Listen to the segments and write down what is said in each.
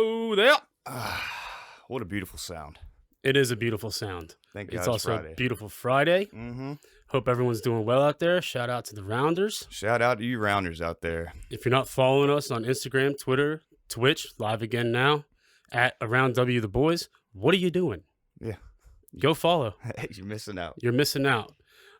Hello there. What a beautiful sound. It is a beautiful sound. Thank God It's also Friday. a beautiful Friday. Mm-hmm. Hope everyone's doing well out there. Shout out to the Rounders. Shout out to you rounders out there. If you're not following us on Instagram, Twitter, Twitch, live again now, at Around W the Boys, what are you doing? Yeah. Go follow. You're missing out. You're missing out.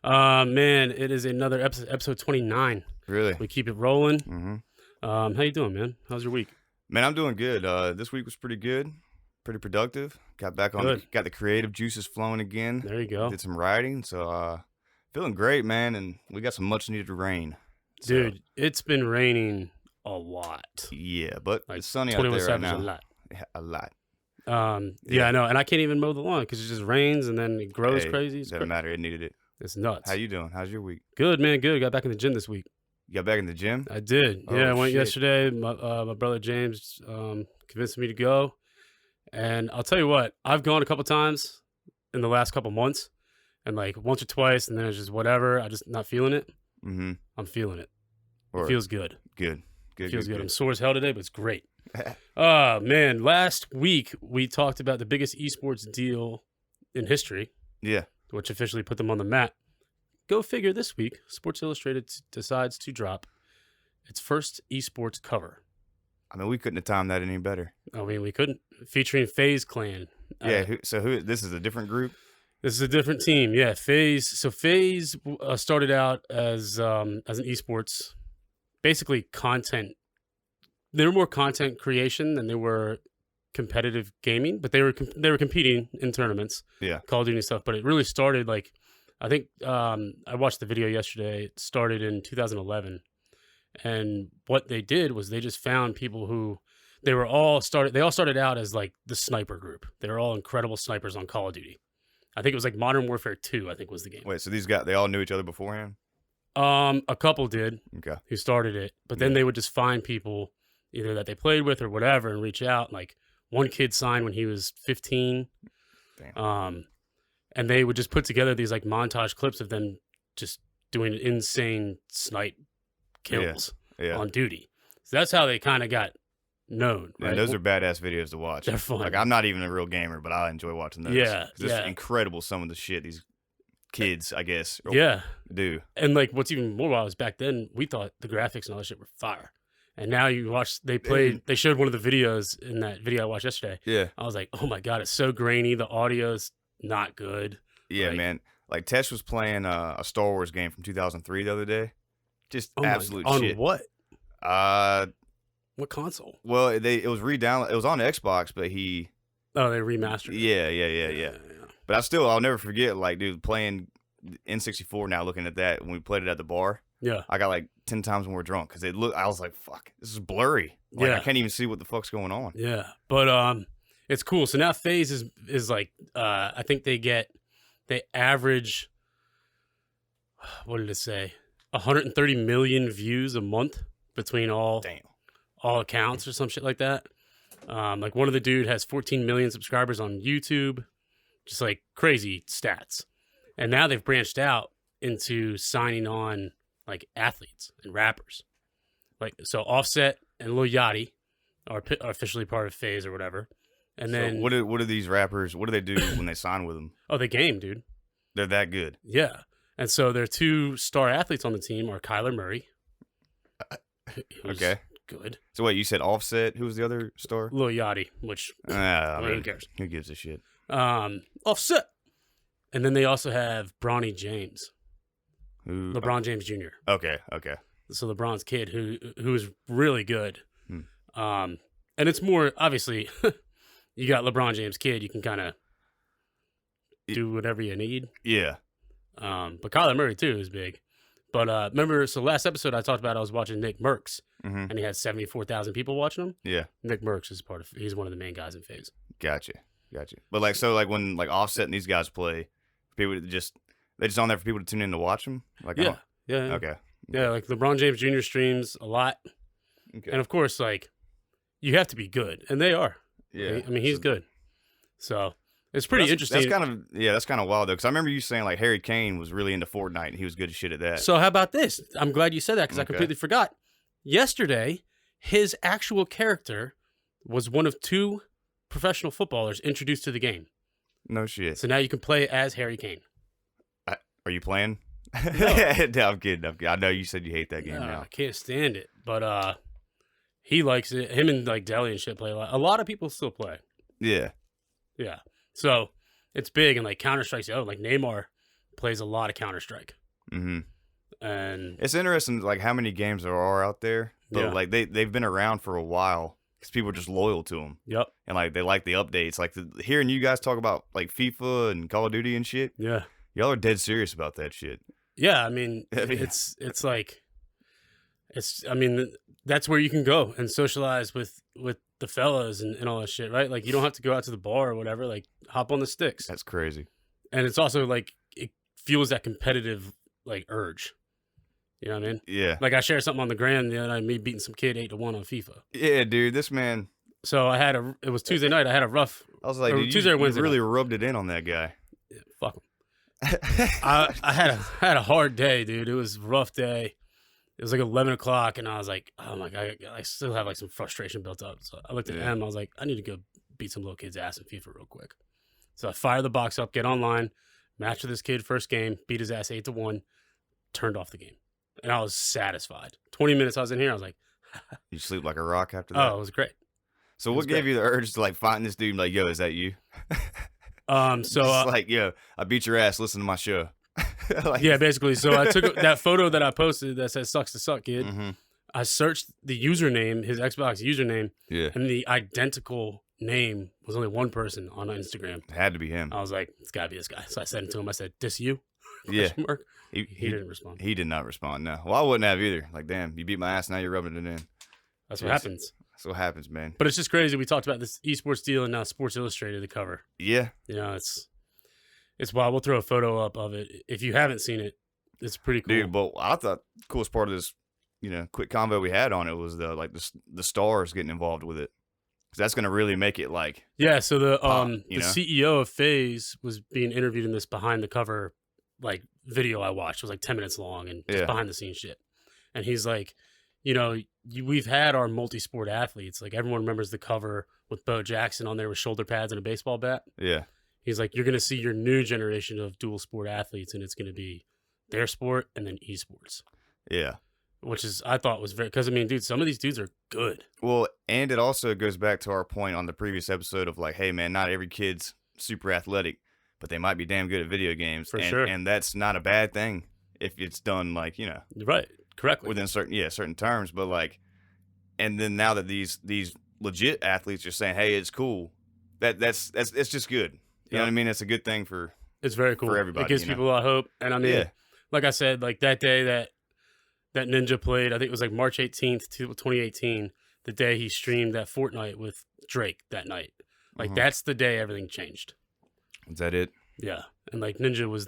Man, it is another episode 29. Really? We keep it rolling. Mm-hmm. How you doing, man? How's your week? Man, I'm doing good. This week was pretty good. Pretty productive. Got back on. Got the creative juices flowing again. There you go. Did some writing. So feeling great, man. And we got some much needed rain. Dude, it's been raining a lot. Yeah, but Like it's sunny out there right now. A lot. Yeah, a lot. Yeah, I know. And I can't even mow the lawn because it just rains and then it grows crazy. Doesn't matter. It needed it. It's nuts. How you doing? How's your week? Good, man. Good. Got back in the gym this week. You got back in the gym? I did. Oh, yeah, I went shit. yesterday. My brother James convinced me to go. And I'll tell you what, I've gone a couple times in the last couple months. And like once or twice, and then it's just whatever. I'm just not feeling it. Mm-hmm. I'm feeling it. Or, It feels good. good. Good. Feels good. Good. I'm sore as hell today, but it's great. Oh, man. Last week, we talked about the biggest esports deal in history, Yeah. which officially put them on the map. Go figure, this week, Sports Illustrated decides to drop its first esports cover. I mean, we couldn't have timed that any better. I mean, we couldn't. Featuring Faze Clan. Yeah. Who? This is a different group. This is a different team. Yeah, Faze. So Faze started out as an esports, basically content. They were more content creation than they were competitive gaming, but they were competing in tournaments. Yeah. Call of Duty stuff. But it really started like, I think I watched the video yesterday. It started in 2011, and what they did was they just found people who they all started out as like the sniper group. They were all incredible snipers on Call of Duty. I think it was like Modern Warfare 2, I think was the game. Wait, so these guys, they all knew each other beforehand? A couple did Okay. who started it, but then Yeah. they would just find people either that they played with or whatever and reach out. Like one kid signed when he was 15. Damn. And they would just put together these like montage clips of them just doing insane snipe kills Yeah. on duty. So that's how they kind of got known. Yeah, Right? those are badass videos to watch. They're fun. Like, I'm not even a real gamer, but I enjoy watching those. Yeah, 'Cause it's yeah. incredible some of the shit these kids, I guess, Yeah. do. And like what's even more wild is back then we thought the graphics and all that shit were fire. And now you watch, they showed one of the videos in that video I watched yesterday. Yeah. I was like, oh my God, it's so grainy. The audio's not good. Yeah, Like- man. Like, Tesh was playing a Star Wars game from 2003 the other day. Just Oh absolute on shit. what? Uh, What console? well, it was re-download. It was on Xbox, but Oh, they remastered it. Yeah. But I'll never forget, like, dude, playing N64 now, looking at that, when we played it at the bar, Yeah. I got like 10 times more drunk because I was like, fuck, this is blurry. Like, Yeah. I can't even see what the fuck's going on. Yeah. But it's cool. So now Faze is like I think they average, what did it say? 130 million views a month between all Damn. accounts or some shit like that. Like one of the dude has 14 million subscribers on YouTube, just like crazy stats. And now they've branched out into signing on like athletes and rappers. Like, so Offset and Lil Yachty are officially part of Faze or whatever. And then, So what are these rappers, what do they do when they sign with them? oh, they game, dude. They're that good. Yeah. And so their two star athletes on the team are Kyler Murray. who's Okay. Good. So wait, you said Offset? Who was the other star? Lil Yachty, which I mean, who cares? Who gives a shit? Offset. And then they also have Bronny James, Who? LeBron James Jr. Okay. So LeBron's kid, who is really good. Hmm. And it's more obviously, you got LeBron James kid, you can kind of do whatever you need. Yeah. But Kyler Murray too is big. But remember, so last episode I talked about I was watching Nick Merckx, Mm-hmm. and he had 74,000 people watching him. Yeah. Nick Merckx is he's one of the main guys in Faze. Gotcha. But like, when like Offset and these guys play, people they just on there for people to tune in to watch them. Like, Yeah. Okay. Yeah, like LeBron James Jr. streams a lot. Okay. And of course, like, you have to be good. And they are. Yeah. I mean, he's good. So it's pretty interesting. That's kind of wild though, because I remember you saying like Harry Kane was really into Fortnite and he was good as shit at that. So how about this? I'm glad you said that because I Okay. completely forgot. Yesterday, his actual character was one of 2 professional footballers introduced to the game. No shit. So now you can play as Harry Kane. Are you playing? No. No, I'm kidding. I know you said you hate that game No, now. I can't stand it. But he likes it. Him and like Deli and shit play a lot. A lot of people still play. Yeah. Yeah. So it's big, and like Counter-Strike's like Neymar plays a lot of Counter-Strike. Mm-hmm. And It's interesting, like how many games there are out there, but Yeah. like they've been around for a while because people are just loyal to them, yep. and like they like the updates. Like hearing you guys talk about like FIFA and Call of Duty and shit, Yeah. y'all are dead serious about that shit. Yeah, I mean, it's like, I mean, that's where you can go and socialize with the fellas and all that shit, right? Like, you don't have to go out to the bar or whatever. Like, hop on the sticks. That's crazy. And it's also like, it fuels that competitive, like, urge. You know what I mean? Yeah. Like, I shared something on the gram the other night, me beating some kid 8-1 on FIFA. Yeah, dude, this man. So it was Tuesday night. I had a rough, I was like, Or dude, Tuesday or you Wednesday really rubbed it in on that guy. fuck him. I had a hard day, dude. It was a rough day. It was like 11 o'clock, and I was like, oh my God, I still have like some frustration built up. So I looked at him. I was like, I need to go beat some little kid's ass in FIFA real quick. So I fired the box up, get online, matched with this kid first game, beat his ass 8-1, turned off the game. And I was satisfied. 20 minutes I was in here, I was like, You sleep like a rock after that. oh, it was great. So what gave you the urge to like find this dude? And like, yo, is that you? So Just like, yo, I beat your ass. Listen to my show. Like, yeah, basically. So I took that photo that I posted that says "sucks to suck, kid." mhm. I searched the username, his Xbox username, Yeah, and the identical name was only one person on Instagram. it had to be him. I was like, it's gotta be this guy. So I sent it to him. I said, "This you?" Yeah, Question mark. he He didn't respond. He did not respond. No, well, I wouldn't have either. Like, damn, you beat my ass. Now you're rubbing it in. That's what Yes. happens. That's what happens, man. But it's just crazy. We talked about this esports deal, and now Sports Illustrated the cover. Yeah, You know, it's wild. We'll throw a photo up of it if you haven't seen it. It's pretty cool. dude. But I thought the coolest part of this, quick convo we had on it was the stars getting involved with it, because that's gonna really make it like. Yeah, so the Pop, the CEO of Faze was being interviewed in this behind the cover like video I watched. It was like 10 minutes long and just Yeah. behind the scenes shit. And he's like, we've had our multi-sport athletes. Like everyone remembers the cover with Bo Jackson on there with shoulder pads and a baseball bat. Yeah, He's like, you're going to see your new generation of dual sport athletes, and it's going to be their sport and then esports, yeah. which is I thought was very, because I mean, dude, some of these dudes are good. Well, and it also goes back to our point on the previous episode of like, hey man, not every kid's super athletic, but they might be damn good at video games. For sure. And that's not a bad thing if it's done like, Right, correctly. within certain terms. But like, and then now that these legit athletes are saying, hey, it's cool, that's just good. You know what I mean? It's a good thing for It's very cool. for everybody, It gives people a lot of hope. And I mean, Yeah. like I said, like that day that Ninja played, I think it was like March 18th, 2018, the day he streamed that Fortnite with Drake that night. Like Mhm. that's the day everything changed. Is that it? Yeah. And like Ninja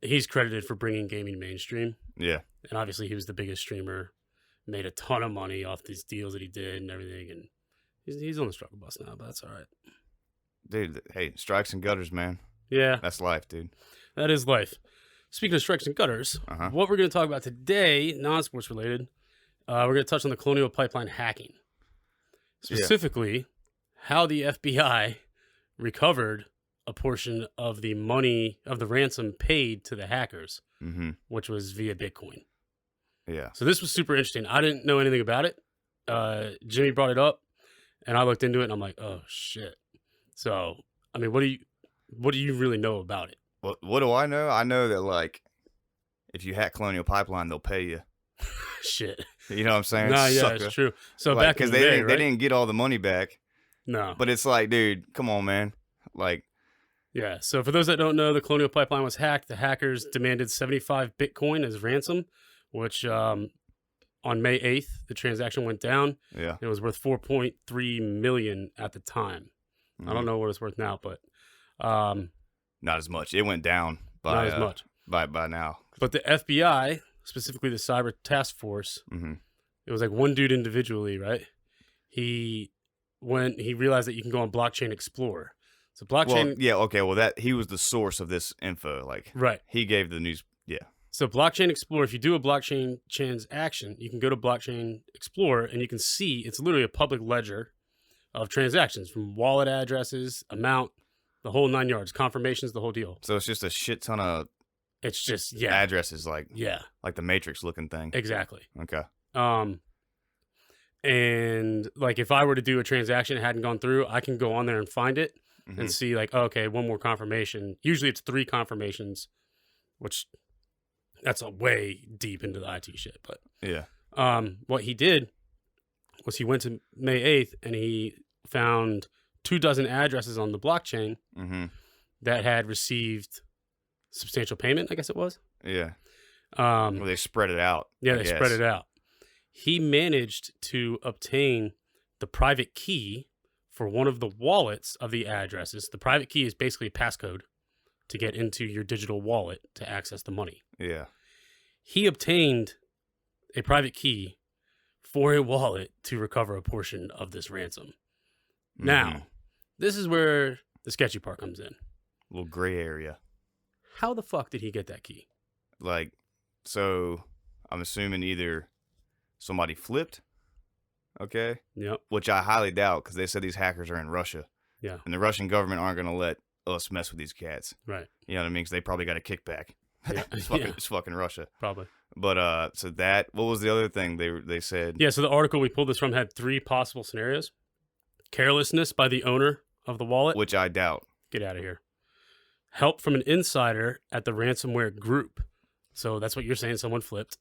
he's credited for bringing gaming mainstream. Yeah. And obviously he was the biggest streamer, made a ton of money off these deals that he did and everything. And he's on the struggle bus now, but that's all right. Dude, hey, strikes and gutters, man. Yeah, That's life, dude. that is life. Speaking of strikes and gutters, Uh-huh. what we're going to talk about today, non-sports related, we're going to touch on the Colonial Pipeline hacking. Specifically, how the FBI recovered a portion of the money of the ransom paid to the hackers, Mm-hmm. which was via Bitcoin. Yeah. So this was super interesting. I didn't know anything about it. Jimmy brought it up, and I looked into it, and I'm like, oh, shit. So, I mean, what do you really know about it? What do I know? I know that like, if you hack Colonial Pipeline, they'll pay you. Shit. You know what I'm saying? No, yeah, Sucker. it's true. So Like, back in the they day, didn't, right? they didn't get all the money back, No. but it's like, dude, come on, man. Like, Yeah. So for those that don't know, the Colonial Pipeline was hacked. The hackers demanded 75 Bitcoin as ransom, which on May 8th, the transaction went down. yeah. It was worth 4.3 million at the time. I don't know what it's worth now, but Not as much. It went down by not as much. by now. But the FBI, specifically the Cyber Task Force, Mm-hmm. it was like one dude individually, right? When he realized that you can go on Blockchain Explorer. So blockchain, Well, yeah, okay. Well, that he was the source of this info. Like, right? he gave the news. Yeah. So Blockchain Explorer, if you do a blockchain transaction, you can go to Blockchain Explorer and you can see it's literally a public ledger of transactions, from wallet addresses, amount, the whole 9 yards, confirmations, the whole deal. So it's just a shit ton of It's just addresses, like yeah, like the Matrix looking thing. exactly. Okay. And like if I were to do a transaction that hadn't gone through, I can go on there and find it and see like, okay, one more confirmation. Usually it's 3 confirmations, which that's a way deep into the IT shit. But yeah, what he did was he went to May 8th and he found 24 addresses on the blockchain that had received substantial payment, I guess it was. Yeah. Well, they spread it out. Yeah, they spread it out. He managed to obtain the private key for one of the wallets of the addresses. The private key is basically a passcode to get into your digital wallet to access the money. Yeah. He obtained a private key for a wallet to recover a portion of this ransom. Now, this is where the sketchy part comes in. A little gray area. How the fuck did he get that key? Like, so I'm assuming either somebody flipped, okay? Yep. Which I highly doubt, because they said these hackers are in Russia. Yeah. And the Russian government aren't going to let us mess with these cats. Right. You know what I mean? Because they probably got a kickback. Yeah. It's fucking Russia. Probably. But so that, what was the other thing they said? Yeah, so the article we pulled this from had 3 possible scenarios. Carelessness by the owner of the wallet. Which I doubt. Get out of here. Help from an insider at the ransomware group. So that's what you're saying, someone flipped.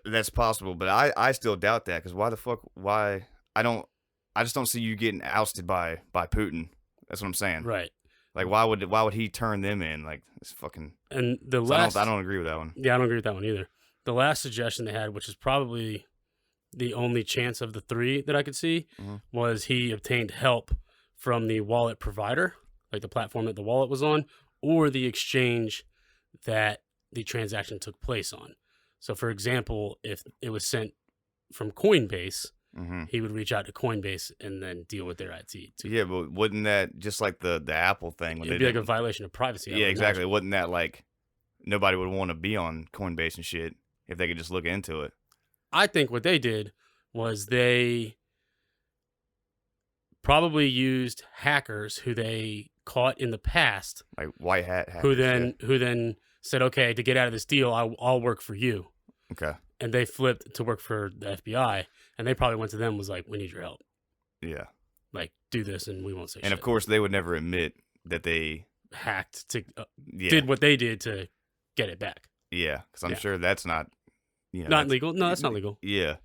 That's possible, but I still doubt that, because why I just don't see you getting ousted by Putin. That's what I'm saying. Right. Like, why would he turn them in? Like, it's fucking. And the So last, I don't agree with that one. Yeah, I don't agree with that one either. The last suggestion they had, which is probably the only chance of the 3 that I could see, was he obtained help from the wallet provider, like the platform that the wallet was on, or the exchange that the transaction took place on. So, for example, if it was sent from Coinbase, he would reach out to Coinbase and then deal with their IT too. Yeah, but wouldn't that, just like the Apple thing? It'd be like a violation of privacy. Yeah, exactly. Wouldn't that, like, nobody would want to be on Coinbase and shit if they could just look into it? I think what they did was they probably used hackers who they caught in the past, Like white hat hackers. who then said, "Okay, to get out of this deal, I'll work for you." Okay. And they flipped to work for the FBI, and they probably went to them and was like, "We need your help. Yeah. Like, do this, and we won't say." And shit. of course, they would never admit that they hacked to did what they did to get it back. Yeah, because I'm sure that's not, not legal. No, that's not legal. Yeah,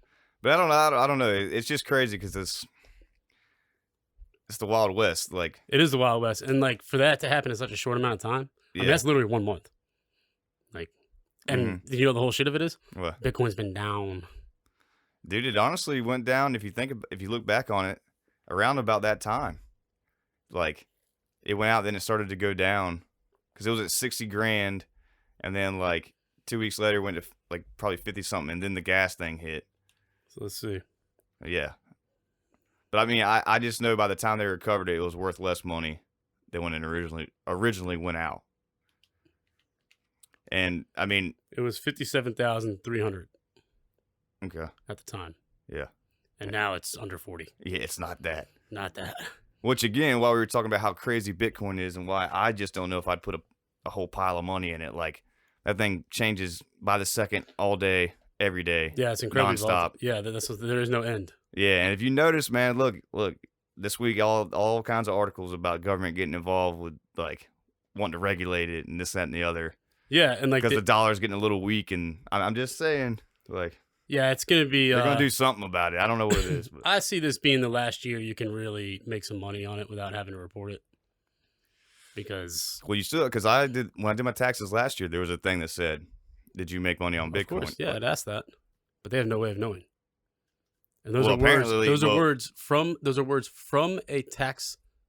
but I don't know. I don't know. It's just crazy because it's the Wild West. Like, it is the Wild West, and like for that to happen in such a short amount of time, I mean, that's literally 1 month. Like, and you know the whole shit of it is what? Bitcoin's been down. Dude, it honestly went down. If you look back on it, around about that time, like it went out, then it started to go down because it was at 60 grand, and then like 2 weeks later went to like probably 50 something, and then the gas thing hit. So let's see. Yeah, but I mean, I just know by the time they recovered it, it was worth less money than when it originally went out. And I mean, it was 57,300. Okay. At the time. Yeah. And now it's under 40. Yeah, it's not that. Not that. Which again, while we were talking about how crazy Bitcoin is and why I just don't know if I'd put a whole pile of money in it. Like, that thing changes by the second, all day, every day. Yeah, it's incredibly nonstop. Yeah, there is no end. Yeah, and if you notice, man, look, this week all kinds of articles about government getting involved with like wanting to regulate it and this, that, and the other. Yeah, and like because the dollar's getting a little weak, and I'm just saying, like, yeah, it's gonna be. They're gonna do something about it. I don't know what it is. But. I see this being the last year you can really make some money on it without having to report it. Because you still when I did my taxes last year, there was a thing that said, "Did you make money on Bitcoin?" Of course, yeah, I'd ask that, but they have no way of knowing. And those are words from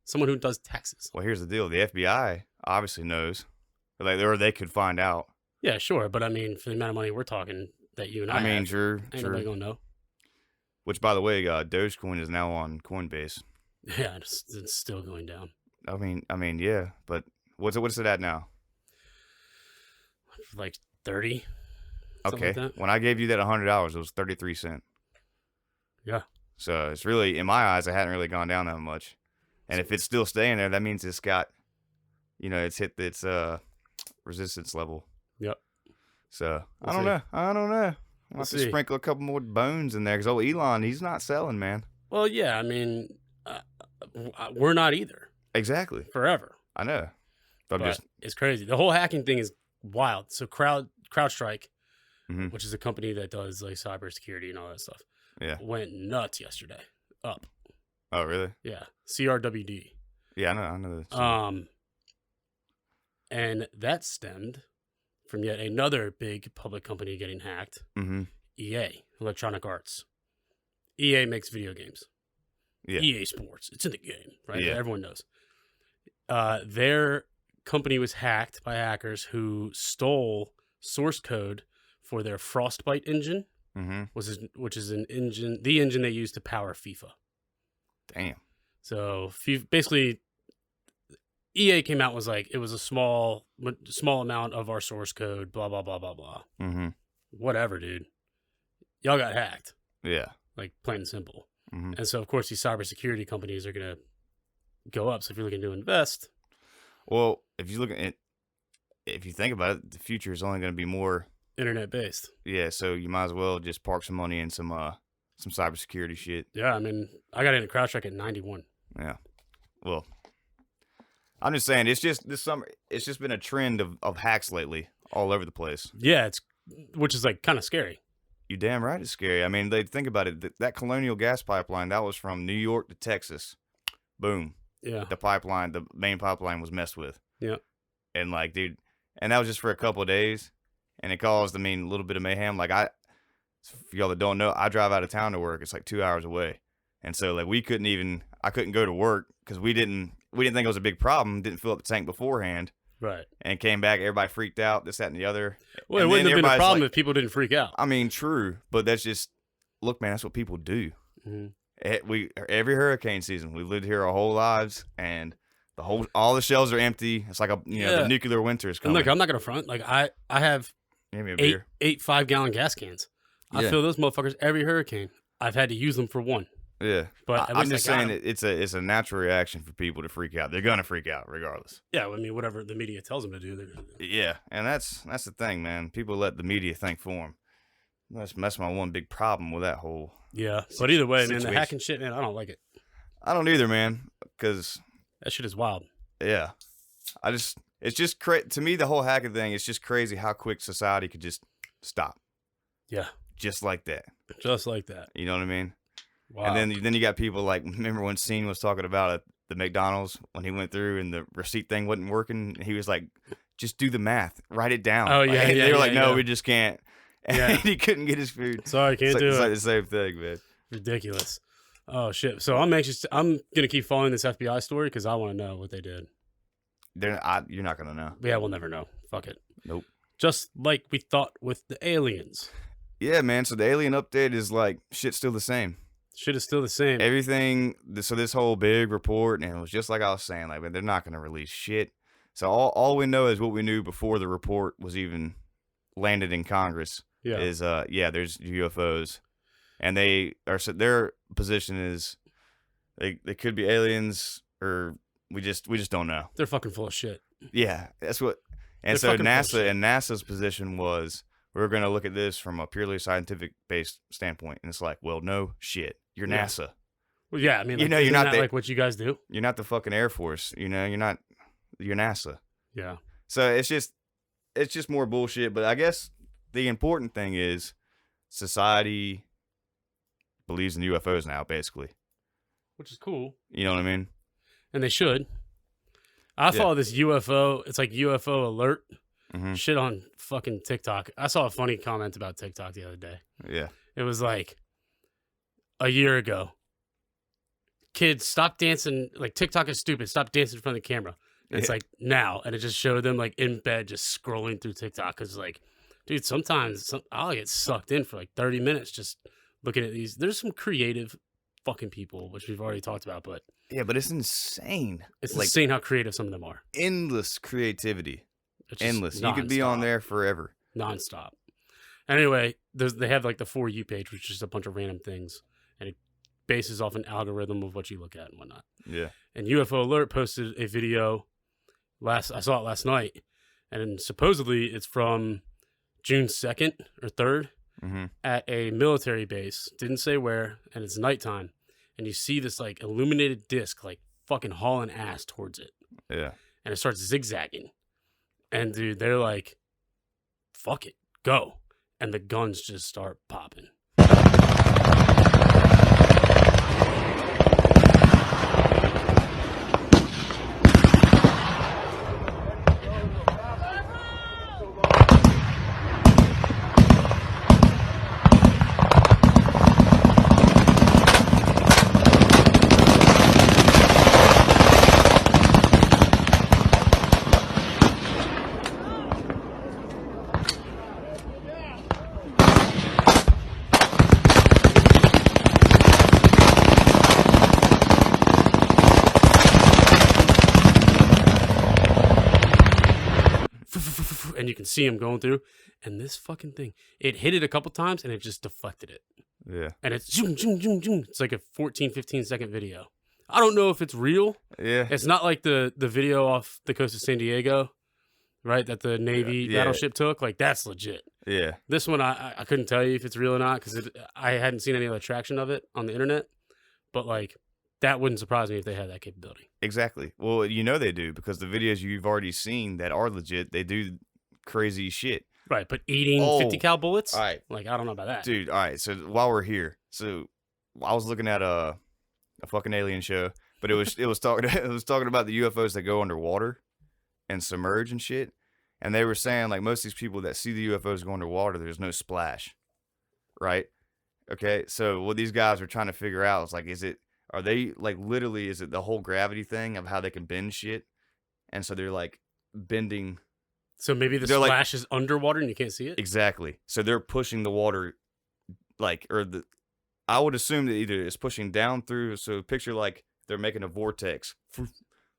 someone who does taxes. Well, here's the deal: the FBI obviously knows, or they could find out. Yeah, sure, but I mean, for the amount of money we're talking that you and I mean, have, sure, ain't nobody gonna know. Which, by the way, Dogecoin is now on Coinbase. Yeah, it's still going down. I mean, yeah, but what's it at now? Like 30. Okay, like when I gave you that $100, it was 33 cents. Yeah. So it's really, in my eyes, it hadn't really gone down that much. And if it's still staying there, that means it's got, it's hit its resistance level. Yep. So I don't know. I'll have to sprinkle a couple more bones in there because old Elon, he's not selling, man. Well, yeah, I mean, we're not either. Exactly. Forever. I know. But it's crazy. The whole hacking thing is wild. So CrowdStrike, mm-hmm. which is a company that does like cybersecurity and all that stuff, went nuts yesterday. Up. Oh, really? Yeah. CRWD. Yeah, I know that. And that stemmed from yet another big public company getting hacked. Mm-hmm. EA, Electronic Arts. EA makes video games. Yeah. EA Sports. It's in the game, right? Yeah. Everyone knows. Their company was hacked by hackers who stole source code for their Frostbite engine, mm-hmm. which is the engine they use to power FIFA. Damn. So basically, EA came out and was like, it was a small amount of our source code, blah, blah, blah, blah, blah. Mm-hmm. Whatever, dude. Y'all got hacked. Yeah. Like, plain and simple. Mm-hmm. And so, of course, these cybersecurity companies are going to go up. So if you're looking to invest. Well, if you think about it, the future is only going to be more internet-based. Yeah, so you might as well just park some money in some cybersecurity shit. Yeah, I mean, I got into CrowdStrike at 91. Yeah. Well, I'm just saying, it's just this summer, it's just been a trend of hacks lately all over the place. Yeah, which is like kind of scary. You damn right it's scary. I mean, they think about it. That Colonial gas pipeline, that was from New York to Texas. Boom. Yeah. The main pipeline was messed with. Yeah. And like, dude, and that was just for a couple of days. And it caused, a little bit of mayhem. Like for y'all that don't know, I drive out of town to work. It's like 2 hours away. And so like I couldn't go to work because we didn't think it was a big problem. Didn't fill up the tank beforehand. Right. And came back, everybody freaked out, this, that, and the other. Well, it wouldn't have been a problem if people didn't freak out. I mean, true, but that's just, look, man, that's what people do. Mm-hmm. Every hurricane season, we've lived here our whole lives, and all the shelves are empty. It's like the nuclear winter is coming. And look, I'm not gonna front. Like I have eight 5-gallon gas cans. I fill those motherfuckers every hurricane. I've had to use them for one. Yeah, but I'm just saying it's a natural reaction for people to freak out. They're gonna freak out regardless. Yeah, I mean, whatever the media tells them to do. Yeah, and that's the thing, man. People let the media think for them. That's my one big problem with that whole. Yeah, but either way, man, the hacking shit, man, I don't like it. I don't either, man, because that shit is wild. Yeah, it's just to me, the whole hacking thing. It's just crazy how quick society could just stop. Yeah, just like that. Just like that. You know what I mean? Wow. And then you got people like, remember when Scene was talking about the McDonald's when he went through and the receipt thing wasn't working? He was like, just do the math, write it down. Oh yeah, they were like, no, we just can't. And he couldn't get his food. Sorry, can't do it. It's like the same thing, man. Ridiculous. Oh shit. So I'm anxious. I'm gonna keep following this FBI story because I want to know what they did. You're not gonna know. Yeah, we'll never know. Fuck it. Nope. Just like we thought with the aliens. Yeah, man. So the alien update is like shit's still the same. Shit is still the same. Everything. So this whole big report, and it was just like I was saying, like, man, they're not gonna release shit. So all we know is what we knew before the report was even landed in Congress. Yeah. Is there's UFOs, and their position is they could be aliens, or we just don't know. They're fucking full of shit. Yeah, that's what. And so NASA's position was, we're going to look at this from a purely scientific based standpoint, and it's like, well, no shit, you're NASA. Well, yeah, I mean, like, you're not like what you guys do. You're not the fucking Air Force. You're NASA. Yeah. So it's just more bullshit. But I guess the important thing is society believes in UFOs now, basically. Which is cool. You know what I mean? And they should. I follow this UFO. It's like UFO alert shit on fucking TikTok. I saw a funny comment about TikTok the other day. Yeah. It was like a year ago. Kids, stop dancing. Like, TikTok is stupid. Stop dancing in front of the camera. And it's like now. And it just showed them like in bed just scrolling through TikTok. Because like, dude, sometimes I'll get sucked in for like 30 minutes just looking at these. There's some creative fucking people, which we've already talked about, but but it's insane. It's like, insane how creative some of them are. Endless creativity. Endless. Non-stop. You could be on there forever. Nonstop. Anyway, they have like the For You page, which is just a bunch of random things, and bases off an algorithm of what you look at and whatnot. Yeah. And UFO Alert posted a video I saw it last night, and supposedly it's from June 2nd or 3rd at a military base. Didn't say where, and it's nighttime, and you see this like illuminated disc like fucking hauling ass towards it. Yeah. And it starts zigzagging. And dude, they're like, fuck it, go. And the guns just start popping. And you can see him going through, and this fucking thing, it hit it a couple times and it just deflected it. Yeah. And it's zoom, zoom, zoom, zoom. It's like a 15 second video. I don't know if it's real. Yeah. It's not like the video off the coast of San Diego, right? That the Navy battleship took. Like, that's legit. Yeah. This one, I couldn't tell you if it's real or not because I hadn't seen any other traction of it on the internet. But, like, that wouldn't surprise me if they had that capability. Exactly. Well, you know they do because the videos you've already seen that are legit, they do crazy shit. Right, but eating 50 cal bullets? All right. Like, I don't know about that. Dude, all right. So while we're here, so I was looking at a fucking alien show, but it was talking about the UFOs that go underwater and submerge and shit. And they were saying like most of these people that see the UFOs go underwater, there's no splash. Right? Okay. So what these guys are trying to figure out is like, is it the whole gravity thing of how they can bend shit? And so they're like bending. So maybe the splash is underwater and you can't see it? Exactly. So they're pushing the water I would assume that either it's pushing down through, so picture like they're making a vortex through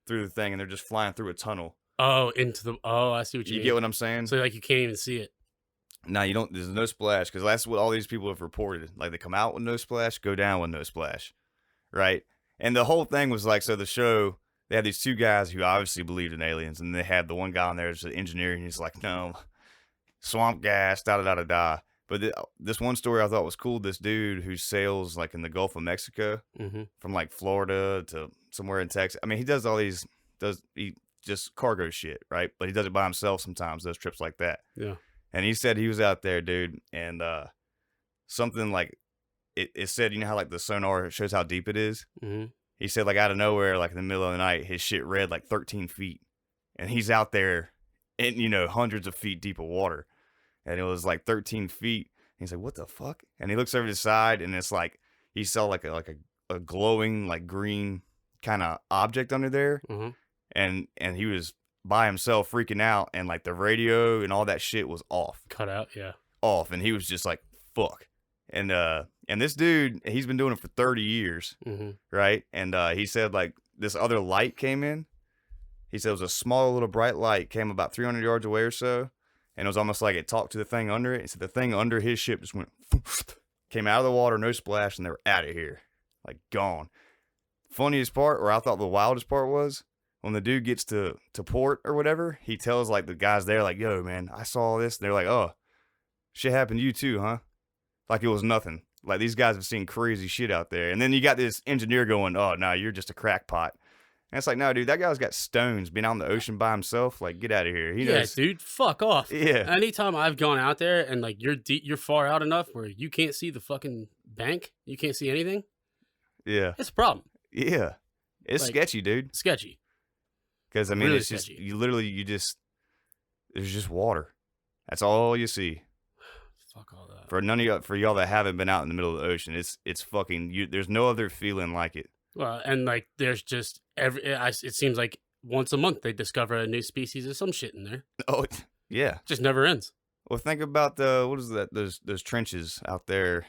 the thing and they're just flying through a tunnel. Oh, I see what you mean. You get what I'm saying? So like you can't even see it. No, you don't. There's no splash because that's what all these people have reported. Like they come out with no splash, go down with no splash. Right? And the whole thing was like, so the show, they had these two guys who obviously believed in aliens, and they had the one guy on there that's an engineer, and he's like, no, swamp gas, da-da-da-da-da. But this one story I thought was cool, this dude who sails like in the Gulf of Mexico from like Florida to somewhere in Texas. I mean, he does all these, he just cargo shit, right? But he does it by himself sometimes, those trips like that. Yeah. And he said he was out there, dude, and something like, it said, you know how like the sonar shows how deep it is? Mm-hmm. He said like out of nowhere, like in the middle of the night, his shit read like 13 feet. And he's out there in, hundreds of feet deep of water. And it was like 13 feet. He's like, what the fuck? And he looks over to the side and it's like, he saw like a glowing, like green kind of object under there. Mm-hmm. And he was by himself freaking out. And like the radio and all that shit was off. Cut out, yeah. Off. And he was just like, fuck. And this dude, he's been doing it for 30 years, right? And he said like this other light came in. He said it was a small little bright light, came about 300 yards away or so. And it was almost like it talked to the thing under it. He said the thing under his ship just went, came out of the water, no splash, and they were out of here. Like gone. Funniest part, or I thought the wildest part was, when the dude gets to port or whatever, he tells like the guys there like, yo, man, I saw this. And they're like, oh, shit happened to you too, huh? Like it was nothing. Like these guys have seen crazy shit out there. And then you got this engineer going, oh, no, you're just a crackpot. And it's like, no, dude, that guy's got stones, been out in the ocean by himself. Like, get out of here. He knows. Dude, fuck off. Yeah. Anytime I've gone out there and like you're far out enough where you can't see the fucking bank, you can't see anything. Yeah. It's a problem. Yeah. It's like, sketchy, dude. Sketchy. Because, I mean, really it's sketchy. Just, there's just water. That's all you see. Fuck all that. For y'all that haven't been out in the middle of the ocean, it's fucking, there's no other feeling like it. Well, and like there's just it seems like once a month they discover a new species of some shit in there. Oh, yeah. Just never ends. Well, think about those trenches out there.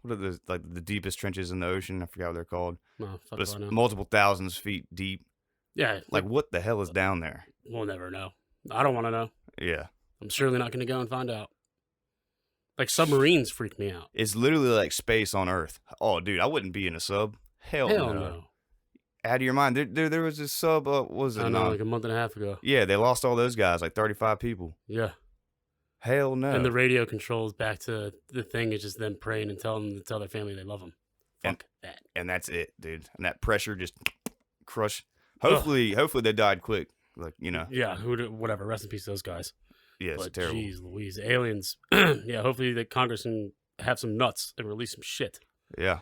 What are the deepest trenches in the ocean? I forgot what they're called. No, but it's multiple thousands feet deep. Yeah. Like what the hell is down there? We'll never know. I don't want to know. Yeah. I'm surely not going to go and find out. Like submarines freak me out. It's literally like space on Earth. Oh, dude, I wouldn't be in a sub. Hell no. Out of your mind. There was this sub. What was it? I know, like a month and a half ago. Yeah, they lost all those guys, like 35 people. Yeah. Hell no. And the radio controls back to the thing is just them praying and telling them to tell their family they love them. Fuck that. And that's it, dude. And that pressure just crush. Hopefully they died quick. Like, you know. Yeah, whatever. Rest in peace to those guys. Yeah, it's terrible. Jeez Louise. Aliens. Yeah, hopefully the Congress can have some nuts and release some shit. Yeah.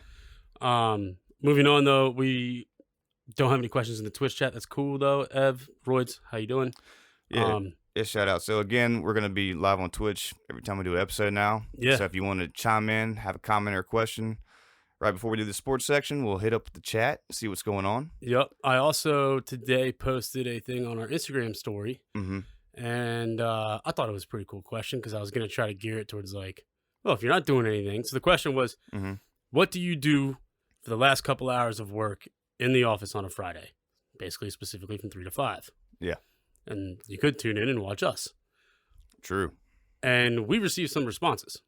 Moving on, though, we don't have any questions in the Twitch chat. That's cool, though. Ev, Roids, how you doing? Yeah. Shout out. So again, we're gonna be live on Twitch every time we do an episode now. Yeah. So if you want to chime in, have a comment or a question, right before we do the sports section, we'll hit up the chat, see what's going on. Yep. I also today posted a thing on our Instagram story, and I thought it was a pretty cool question because I was gonna try to gear it towards like, well, if you're not doing anything. So the question was, what do you do for the last couple hours of work in the office on a Friday? Basically, specifically from 3 to 5. Yeah. And you could tune in and watch us. True. And we received some responses.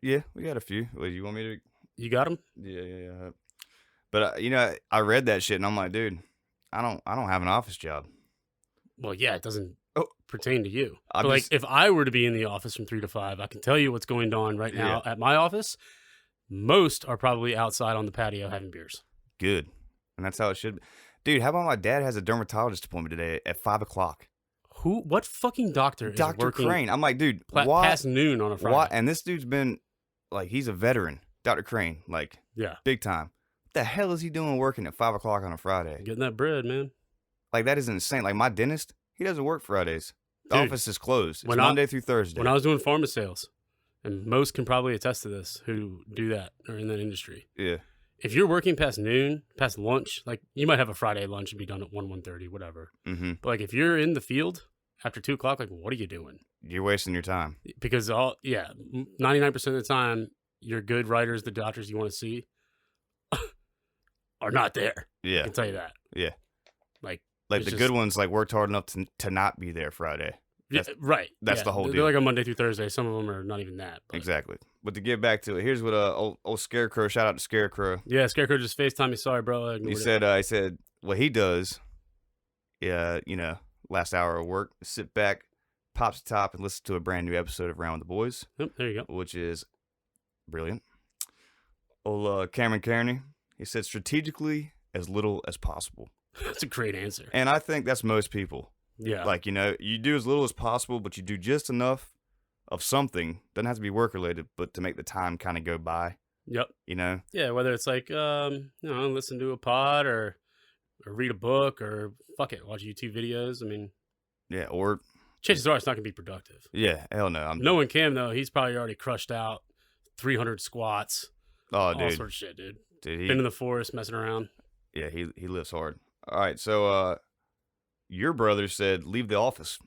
Yeah, we got a few. Wait, you want me to? You got them? Yeah. But you know, I read that shit and I'm like, dude, I don't have an office job. Well, yeah, it doesn't pertain to you. But like, if I were to be in the office from 3 to 5, I can tell you what's going on right now at my office. Most are probably outside on the patio having beers. Good. And that's how it should be. Dude, how about my dad has a dermatologist appointment today at 5 o'clock? What fucking doctor is Dr. working Crane. I'm like, dude, past noon on a Friday? Why? And this dude's been, like, he's a veteran. Dr. Crane, like, big time. What the hell is he doing working at 5 o'clock on a Friday? Getting that bread, man. Like, that is insane. Like, my dentist, he doesn't work Fridays. The office is closed. It's Monday through Thursday. When I was doing pharma sales, and most can probably attest to this who do that or in that industry. Yeah. If you're working past noon, past lunch, like you might have a Friday lunch and be done at 1:30, whatever. But like if you're in the field after 2 o'clock, like what are you doing? You're wasting your time. Because 99% of the time, your good writers, the doctors you want to see, are not there. Yeah, I can tell you that. Yeah, like the good ones like worked hard enough to not be there Friday. Right. That's the whole deal. They're like a Monday through Thursday. Some of them are not even that. But. Exactly. But to get back to it, here's what old Scarecrow. Shout out to Scarecrow. Yeah, Scarecrow just FaceTime me. Sorry, bro. He said what he does. Yeah, you know, last hour of work, sit back, pops the top, and listen to a brand new episode of Round with the Boys. Yep, there you go. Which is brilliant. Old Cameron Kearney. He said strategically as little as possible. That's a great answer. And I think that's most people. Yeah. Like, you know, you do as little as possible, but you do just enough of something. Doesn't have to be work related, but to make the time kind of go by. Yep. You know? Yeah, whether it's like, listen to a pod or read a book or fuck it, watch YouTube videos. I mean. Yeah, or. Chances are it's not going to be productive. Yeah, hell no. Knowing Cam, though, he's probably already crushed out 300 squats. Oh, dude. All sorts of shit, dude. Been in the forest messing around. Yeah, he lives hard. All right, so your brother said leave the office.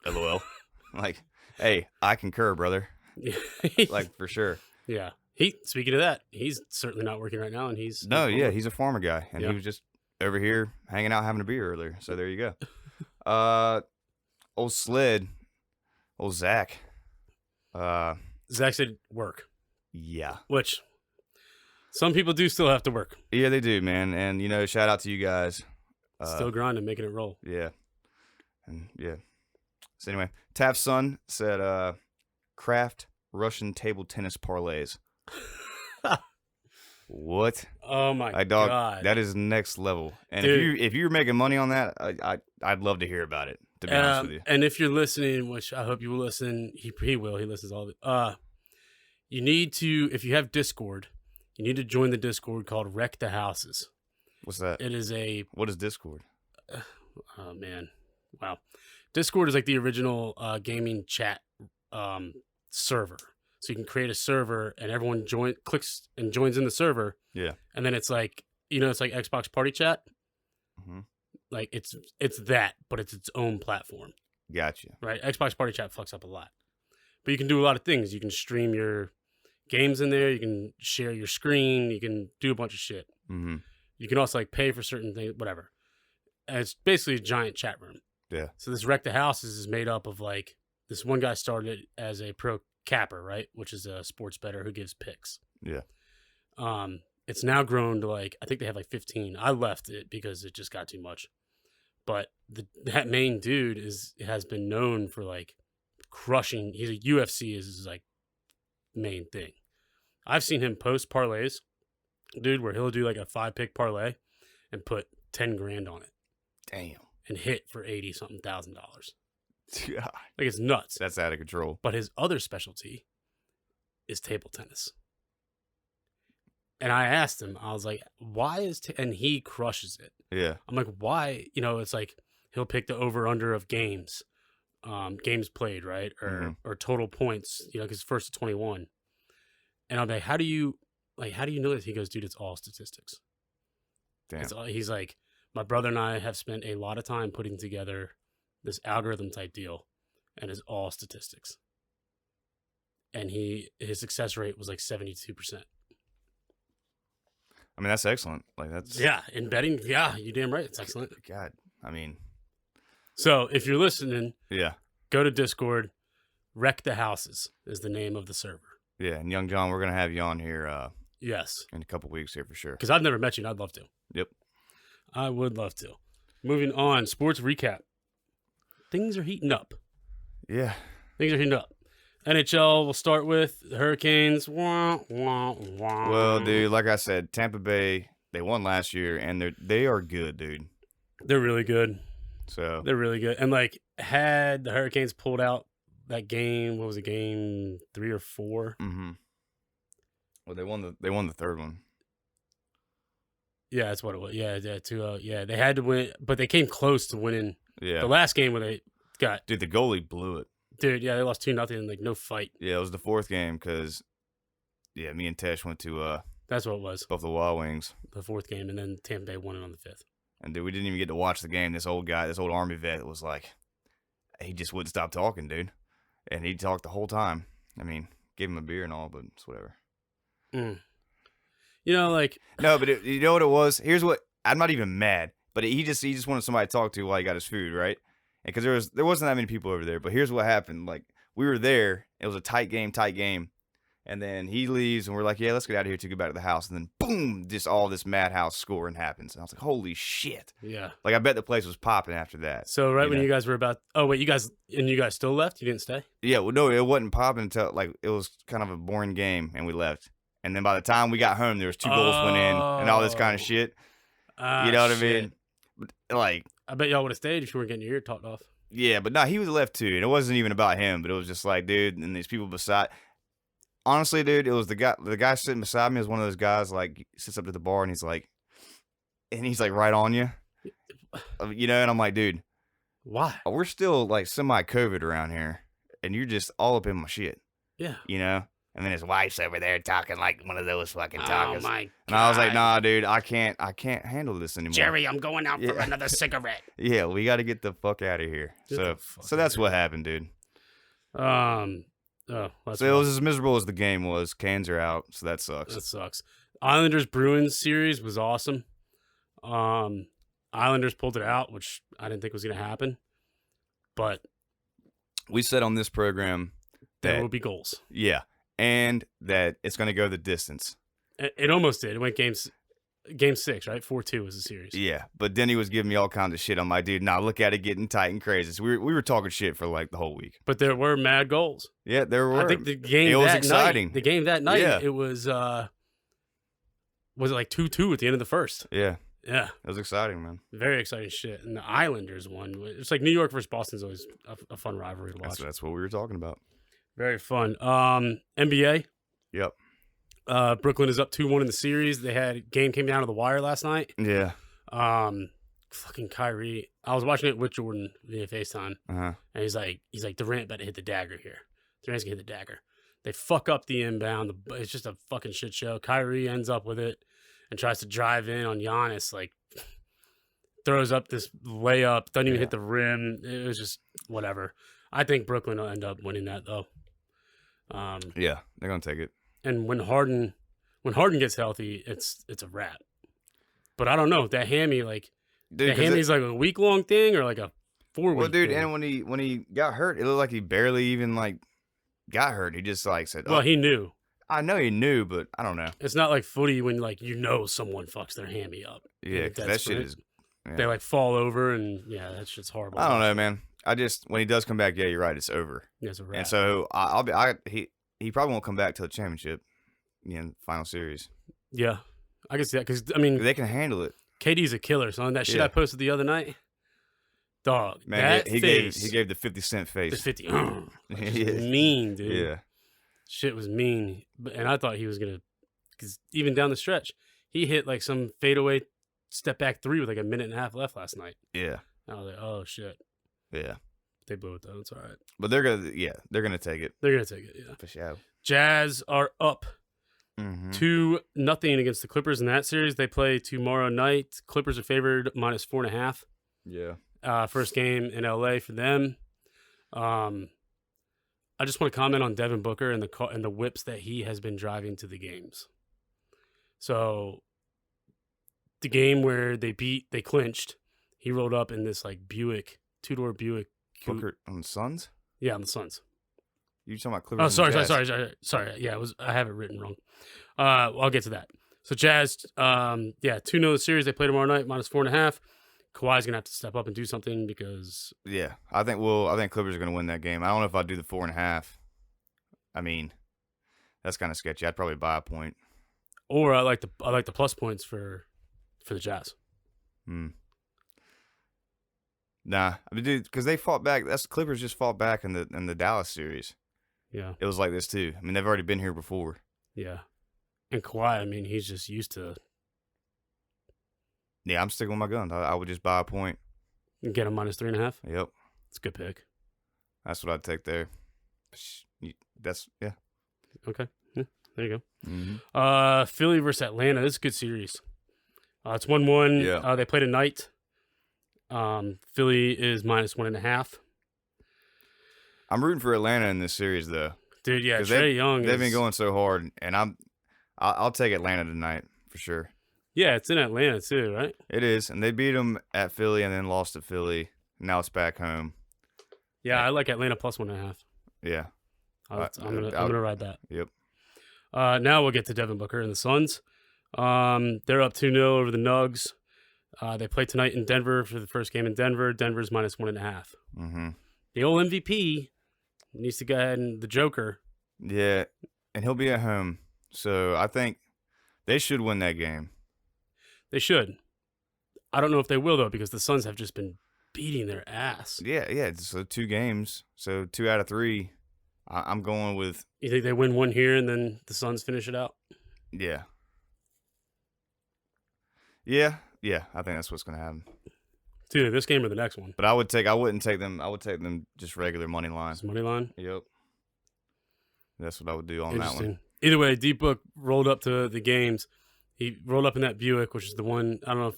LOL. Like, hey, I concur, brother. Like, for sure. Yeah. Speaking of that, he's certainly not working right now, and he's he's a farmer guy, and he was just over here hanging out having a beer earlier. So there you go. Old Sled, old Zach. Zach said work. Yeah. Which some people do still have to work. Yeah, they do, man. And, you know, shout out to you guys. Still grinding, making it roll. Yeah. And, yeah. So, anyway, Taft's son said, craft Russian table tennis parlays. What? Oh, my God. That is next level. And dude, if you're making money on that, I'd love to hear about it, to be honest with you. And if you're listening, which I hope you will listen, he will. He listens all of it. You need to, if you have Discord, you need to join the Discord called Wreck the Houses. What's that? What is Discord? Oh, man. Wow. Discord is like the original gaming chat server. So you can create a server and everyone clicks and joins in the server. Yeah. And then it's like, it's like Xbox Party Chat. Mm-hmm. Like it's that, but it's its own platform. Gotcha. Right? Xbox Party Chat fucks up a lot. But you can do a lot of things. You can stream your games in there. You can share your screen. You can do a bunch of shit. Mm-hmm. You can also like pay for certain things, whatever. And it's basically a giant chat room. Yeah. So this Wreck the Houses is made up of like, this one guy started it as a pro Capper, right? Which is a sports bettor who gives picks. Yeah. It's now grown to like, I think they have like 15. I left it because it just got too much. But that main dude has been known for like crushing. He's a UFC is his like main thing. I've seen him post parlays, dude, where he'll do like a 5-pick parlay and put 10 grand on it. Damn. And hit for 80 something $1,000. God. Like it's nuts. That's out of control. But his other specialty is table tennis. And I asked him, I was like, why and he crushes it. Yeah. I'm like, why? You know, it's like he'll pick the over under of games played, right? Or total points, you know, because first to 21. And I'm like, how do you know this? He goes, dude, it's all statistics. Damn. He's like, my brother and I have spent a lot of time putting together this algorithm type deal, and it's all statistics. And his success rate was like 72%. I mean, that's excellent. Like that's in betting, you damn right, it's excellent. God, I mean, so if you're listening, yeah, go to Discord. Wreck the Houses is the name of the server. Yeah, and Young John, we're gonna have you on here. Yes, in a couple weeks here for sure. Because I've never met you, and I'd love to. Yep, I would love to. Moving on, sports recap. Things are heating up. Yeah, things are heating up. NHL, we'll start with the Hurricanes. Wah, wah, wah. Well, dude, like I said, Tampa Bay, they won last year, and they are good, dude. They're really good. So they're really good. And like, had the Hurricanes pulled out that game, what was it, game 3 or 4? Mm-hmm. Well, they won the third one. Yeah, that's what it was. Yeah, 2-0. Yeah, they had to win, but they came close to winning. Yeah, the last game where they got. Dude, the goalie blew it. Dude, yeah, they lost 2-0, like no fight. Yeah, it was the fourth game because, yeah, me and Tesh went to that's what it was. Buffalo Wild Wings. The fourth game, and then Tampa Bay won it on the 5th. And dude, we didn't even get to watch the game. This old Army vet was like, he just wouldn't stop talking, dude. And he talked the whole time. I mean, gave him a beer and all, but it's whatever. Mm. You know, like no, but you know what it was? Here's what I'm not even mad, but he just wanted somebody to talk to while he got his food, right? Because there wasn't that many people over there. But here's what happened: like we were there, it was a tight game, and then he leaves, and we're like, yeah, let's get out of here to go back to the house. And then boom, just all this madhouse scoring happens, and I was like, holy shit! Yeah, like I bet the place was popping after that. So when you guys were about, you guys still left? You didn't stay? Yeah, well, no, it wasn't popping until like it was kind of a boring game, and we left. And then by the time we got home, there was 2 goals went in and all this kind of shit. You know what I mean? But, like, I bet y'all would have stayed if you weren't getting your ear talked off. Yeah, but no, he was left too. And it wasn't even about him, but it was just like, dude, and these people beside. Honestly, dude, it was the guy sitting beside me was one of those guys, like, sits up to the bar and he's like right on you. You know, and I'm like, dude. Why? We're still, like, semi-COVID around here, and you're just all up in my shit. Yeah. You know? And then his wife's over there talking like one of those fucking talkers. Oh my God. And I was like, nah, dude, I can't handle this anymore. Jerry, I'm going out for another cigarette. Yeah, we got to get the fuck out of here. So that's what happened, dude. So it was as miserable as the game was. Cans are out, so that sucks. That sucks. Islanders Bruins series was awesome. Islanders pulled it out, which I didn't think was going to happen. But we said on this program that there will be goals. Yeah. And that it's going to go the distance. It almost did. It went game 6, right? 4-2 was the series. Yeah, but then he was giving me all kinds of shit. I'm like, dude, look at it getting tight and crazy. So we were talking shit for like the whole week. But there were mad goals. Yeah, there were. I think the game was exciting. The game that night, it was it like 2-2 at the end of the first? Yeah. Yeah. It was exciting, man. Very exciting shit. And the Islanders won. It's like New York versus Boston is always a fun rivalry to watch. That's what we were talking about. Very fun. NBA. Yep. Brooklyn is up 2-1 in the series. They had game came down to the wire last night. Yeah. Fucking Kyrie. I was watching it with Jordan via FaceTime. Uh-huh. And he's like, Durant better hit the dagger here. Durant's gonna hit the dagger. They fuck up the inbound. It's just a fucking shit show. Kyrie ends up with it and tries to drive in on Giannis. Like throws up this layup. Doesn't even hit the rim. It was just whatever. I think Brooklyn will end up winning that though. Yeah, they're gonna take it. And when Harden gets healthy, it's a wrap. But I don't know that hammy the hammy's like a week-long thing or like a 4-week. Well, dude, thing. and when he got hurt, it looked like he barely even like got hurt. He just like said, Well, he knew. I know he knew, but I don't know. It's not like footy when like someone fucks their hammy up. Yeah, 'cause that shit is. Yeah. They like fall over and that shit's horrible. I don't know, man. When he does come back, yeah, you're right. It's over. Yeah, it's a wrap. And so he probably won't come back till the championship, final series. Yeah, I can see that because I mean they can handle it. KD's a killer, son. That shit I posted the other night, dog. Man, that he gave the 50-cent face. The 50, mean, dude. Yeah, shit was mean. And I thought he was gonna, because even down the stretch, he hit like some fadeaway step back 3 with like a minute and a half left last night. Yeah, and I was like, oh shit. Yeah, they blew it though. It's all right. But they're gonna take it. They're gonna take it. Yeah, for sure. Jazz are up 2-0 against the Clippers in that series. They play tomorrow night. Clippers are favored -4.5. Yeah. First game in LA for them. I just want to comment on Devin Booker and the whips that he has been driving to the games. So the game where they clinched, he rolled up in this like Buick, 2-door Buick. Booker on the Suns? Yeah, on the Suns. You talking about Clippers? Oh, sorry. Yeah, I have it written wrong. I'll get to that. So Jazz, 2-0 series. They play tomorrow night, -4.5. Kawhi's gonna have to step up and do something because I think Clippers are gonna win that game. I don't know if I'd do the 4.5. I mean, that's kind of sketchy. I'd probably buy a point. Or I like the plus points for the Jazz. Nah, I mean, dude, because they fought back. The Clippers just fought back in the Dallas series. Yeah, it was like this too. I mean, they've already been here before. Yeah, and Kawhi, I mean, he's just used to. Yeah, I'm sticking with my guns. I would just buy a point. And get a -3.5. Yep, it's a good pick. That's what I'd take there. Okay, yeah, there you go. Philly versus Atlanta. This is a good series. It's 1-1. Yeah. They play tonight. Philly is -1.5. I'm rooting for Atlanta in this series, though. Dude, yeah, Trae Young. They've been going so hard, and I'll take Atlanta tonight for sure. Yeah, it's in Atlanta too, right? It is, and they beat them at Philly and then lost to Philly. Now it's back home. Yeah, I like Atlanta +1.5. Yeah, I'm gonna ride that. Yep. Now we'll get to Devin Booker and the Suns. They're up 2-0 over the Nugs. They play tonight in Denver for the first game in Denver. Denver's -1.5. The old MVP needs to go ahead and the Joker. Yeah, and he'll be at home. So I think they should win that game. They should. I don't know if they will, though, because the Suns have just been beating their ass. Yeah. So 2 games. So 2 out of 3. I'm going with... You think they win one here and then the Suns finish it out? Yeah. I think that's what's going to happen. Dude, this game or the next one. But I wouldn't take them. I would take them just regular money line. Just money line? Yep. That's what I would do on that one. Either way, D-Book rolled up to the games. He rolled up in that Buick, which is the one, I don't know if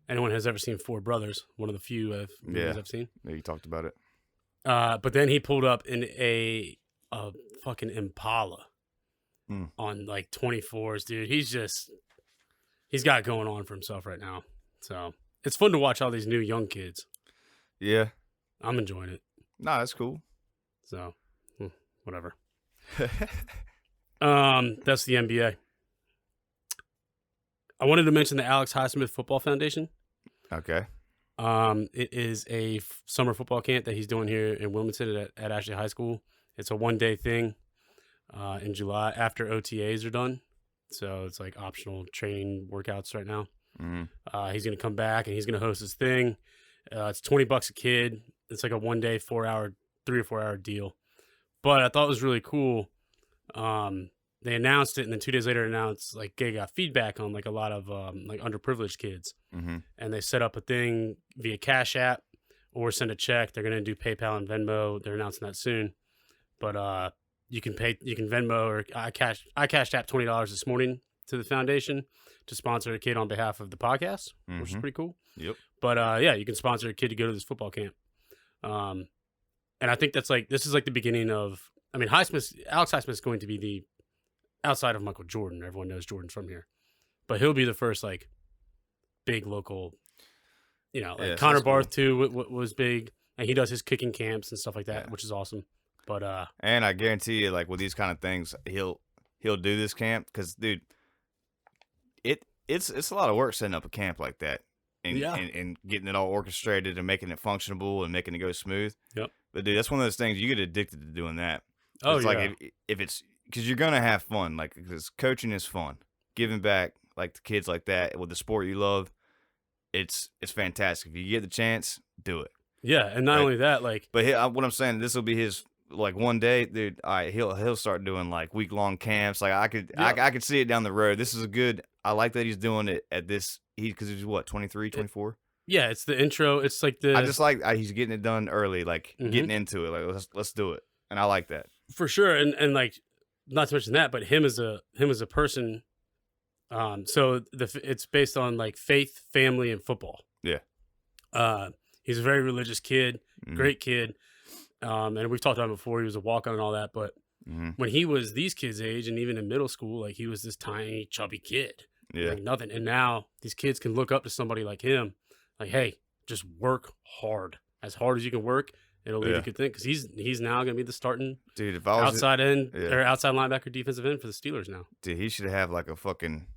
anyone has ever seen Four Brothers, one of the few movies I've seen. Yeah, you talked about it. But then he pulled up in a fucking Impala on like 24s, dude. He's got it going on for himself right now. So it's fun to watch all these new young kids. Yeah. I'm enjoying it. Nah, that's cool. So, whatever. That's the NBA. I wanted to mention the Alex Highsmith Football Foundation. Okay. It is a summer football camp that he's doing here in Wilmington at Ashley High School. It's a 1-day thing in July after OTAs are done. So it's like optional training workouts right now. He's going to come back and he's going to host his thing. It's $20 a kid. It's like a 1-day, 3 or 4 hour deal. But I thought it was really cool. They announced it, and then 2 days later announced like they got feedback on like a lot of like underprivileged kids, and they set up a thing via Cash App or send a check. They're gonna do PayPal and Venmo. They're announcing that soon, but you can Venmo or I cashed out $20 this morning to the foundation to sponsor a kid on behalf of the podcast, which is pretty cool. Yep. But you can sponsor a kid to go to this football camp, and I think this is like the beginning of. I mean, Alex Highsmith is going to be the outside of Michael Jordan. Everyone knows Jordan's from here, but he'll be the first like big local. Connor Barth too was big, and he does his kicking camps and stuff like that, which is awesome. But and I guarantee you, like with these kind of things, he'll do this camp because, dude, it's a lot of work setting up a camp like that, and, Yeah. and getting it all orchestrated and making it functionable and making it go smooth. Yep. But dude, that's one of those things you get addicted to doing that. Oh, it's yeah. like if it's because you're gonna have fun, like because coaching is fun, giving back like to kids like that with the sport you love, it's fantastic. If you get the chance, do it. Yeah, and not Right. only that, like, But what I'm saying, this will be his like one day, dude. All right, he'll start doing like week-long camps. Like I could see it down the road. This is a good. I like that he's doing it at this. Because he's what 23, 24. yeah, it's the intro. It's like the I just like he's getting it done early, like Mhm. getting into it. Like let's do it, and I like that. for sure, and like not to mention that, but him as a person. So it's based on like faith, family, and football. Yeah. He's a very religious kid, Mhm. great kid. And we've talked about him before. He was a walk-on and all that, but Mhm. when he was these kids' age, and even in middle school, like he was this tiny, chubby kid. Yeah. Like nothing. And now these kids can look up to somebody like him, like, hey, just work as hard as you can work. It'll lead Yeah. to good thing because he's now going to be the starting Dude, if I was outside end yeah. or outside linebacker, defensive end for the Steelers now. dude, he should have like a fucking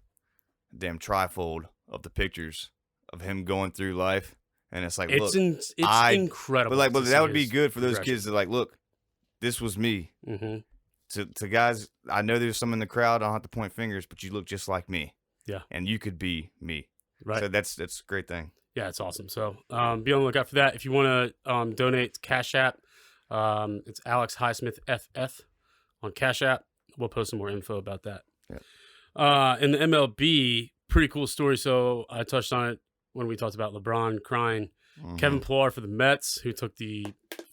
damn trifold of the pictures of him going through life, and it's like, It's look, incredible. but that would be good for those kids to like, look, this was me. Mm-hmm. To guys, I know there's some in the crowd. I don't have to point fingers, but you look just like me. Yeah. And you could be me. Right. So that's a great thing. Yeah, it's awesome. So be on the lookout for that. If you want to donate, Cash App. It's Alex Highsmith FF on Cash App. We'll post some more info about that. Yeah. In the MLB, pretty cool story. So I touched on it when we talked about LeBron crying. Mhm. Kevin Pillar for the Mets, who took the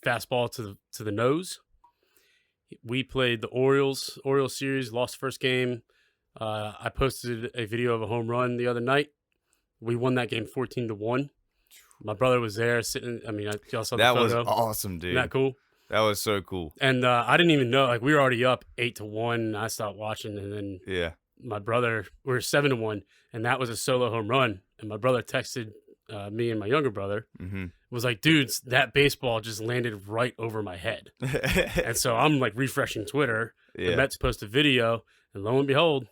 fastball to the nose. We played the Orioles series, lost first game. I posted a video of a home run the other night. We won that game 14-1. My brother was there sitting. I mean, y'all saw the That photo. was awesome, dude. Isn't that cool? That was so cool. And I didn't even know. Like we were already up 8-1. I stopped watching, and then Yeah. my brother, we were 7-1, and that was a solo home run. And my brother texted me and my younger brother. Mm-hmm. Was like, dudes, that baseball just landed right over my head. And so I'm like refreshing Twitter. Yeah. The Mets post a video, and lo and behold,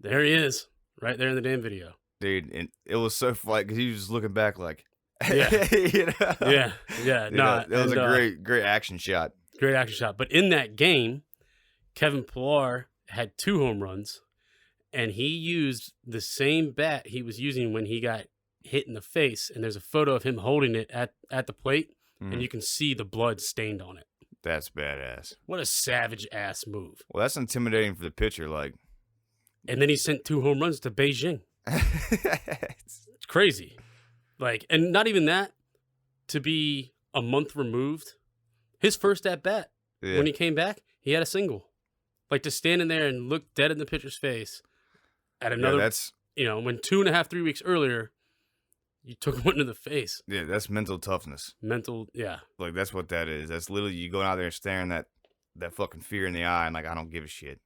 there he is, right there in the damn video. Dude, and it was so funny because he was just looking back like, Yeah. you know? Yeah. You know, that was a great action shot. Great action shot. But in that game, Kevin Pillar had 2 home runs, and he used the same bat he was using when he got hit in the face. And there's a photo of him holding it at the plate, and you can see the blood stained on it. That's badass. What a savage ass move. Well, that's intimidating for the pitcher. Like, And then he sent 2 home runs to Beijing. It's crazy. Like, and not even that, to be a month removed, his first at bat, yeah. when he came back, he had a single. Like to stand in there and look dead in the pitcher's face at another, that's when 2.5, 3 weeks earlier, you took one to the face. yeah, that's mental toughness. Mental, yeah. Like that's what that is. That's literally you going out there and staring that fucking fear in the eye and like I don't give a shit.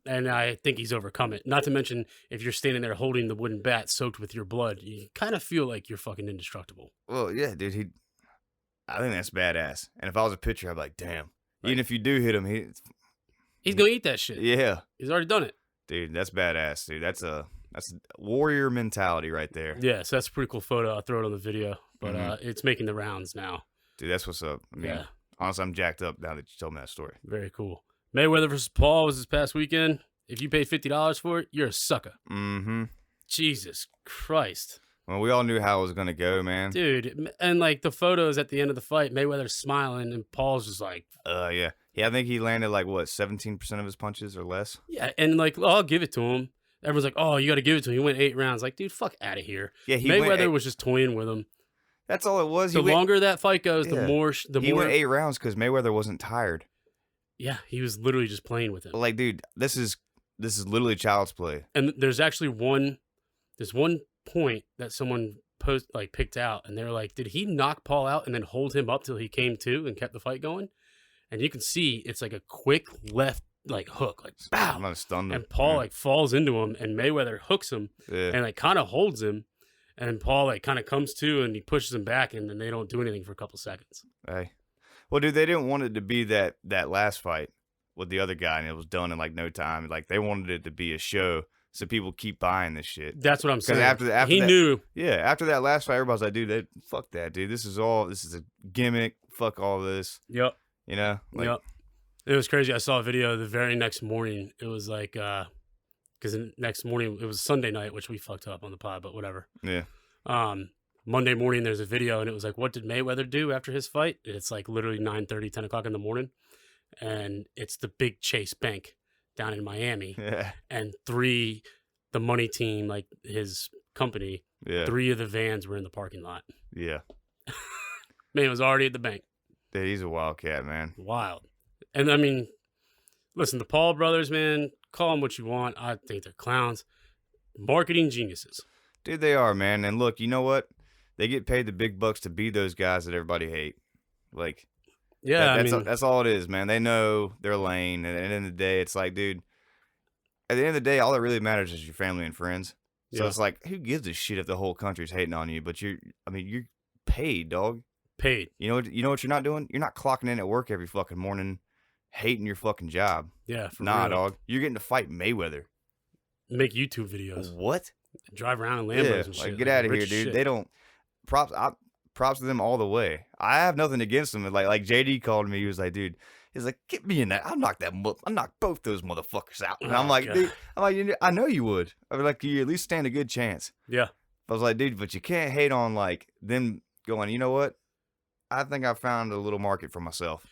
And I think he's overcome it. Not to mention, if you're standing there holding the wooden bat soaked with your blood, you kind of feel like you're fucking indestructible. Well, yeah, dude. I think that's badass. And if I was a pitcher, I'd be like, damn. Right. Even if you do hit him, He's going to eat that shit. yeah, He's already done it. dude. That's badass, dude. That's a warrior mentality right there. Yeah, so that's a pretty cool photo. I'll throw it on the video. But Mhm. it's making the rounds now. Dude, that's what's up. I mean, Yeah. honestly, I'm jacked up now that you told me that story. Very cool. Mayweather versus Paul was this past weekend. If you paid $50 for it, you're a sucker. Mm-hmm. Jesus Christ. Well, we all knew how it was gonna go, man. Dude, and like the photos at the end of the fight, Mayweather's smiling and Paul's just like, Yeah. I think he landed like what 17% of his punches or less. yeah, and like I'll give it to him. Everyone's like, oh, you got to give it to him. He went 8 rounds. Like, dude, fuck out of here. Yeah, Mayweather was just toying with him. That's all it was. The longer that fight goes, Yeah. the more. He went 8 rounds because Mayweather wasn't tired. Yeah, he was literally just playing with him. Like, dude, this is literally child's play. And there's actually one point that someone picked out, and they were like, did he knock Paul out and then hold him up till he came to and kept the fight going? And you can see it's like a quick left hook, like I'm bow, gonna stun him. and Paul falls into him, and Mayweather hooks him Yeah. and kind of holds him, and Paul kind of comes to and he pushes him back, and then they don't do anything for a couple seconds. Hey. Well, dude, they didn't want it to be that last fight with the other guy, and it was done in like no time. Like they wanted it to be a show, so people keep buying this shit. That's what I'm saying. Because after he that, knew. Yeah, after that last fight, everybody's like, dude, fuck that, dude. This is a gimmick. Fuck all this. Yep. You know. Like, yep. It was crazy. I saw a video the very next morning. It was like, because the next morning it was Sunday night, which we fucked up on the pod, but whatever. Yeah. Monday morning, there's a video, and it was like, what did Mayweather do after his fight? It's like literally 9:30, 10 o'clock in the morning, and it's the big Chase Bank down in Miami, Yeah. and the money team, like his company, Yeah. 3 of the vans were in the parking lot. Yeah. Man, it was already at the bank. Dude, he's a wildcat, man. Wild. And I mean, listen, the Paul brothers, man, call them what you want. I think they're clowns. Marketing geniuses. Dude, they are, man. And look, you know what? They get paid the big bucks to be those guys that everybody hate. Like, yeah, that's all it is, man. They know their lane. And at the end of the day, it's like, dude, at the end of the day, all that really matters is your family and friends. So yeah. it's like, who gives a shit if the whole country's hating on you? But you're paid, dog. Paid. You know what you're not doing? You're not clocking in at work every fucking morning, hating your fucking job. Yeah, for nah, real. dog. You're getting to fight Mayweather. Make YouTube videos. What? Drive around in Lambos and shit. Like, get out of here, dude. Shit. They don't. Props to them all the way. I have nothing against them. Like JD called me. He was like, dude. He's like, get me in that. I'll knock both those motherfuckers out. And I'm like, God. dude. I know you would. I mean, like, you at least stand a good chance. Yeah. I was like, dude, but you can't hate on like them going. You know what? I think I found a little market for myself.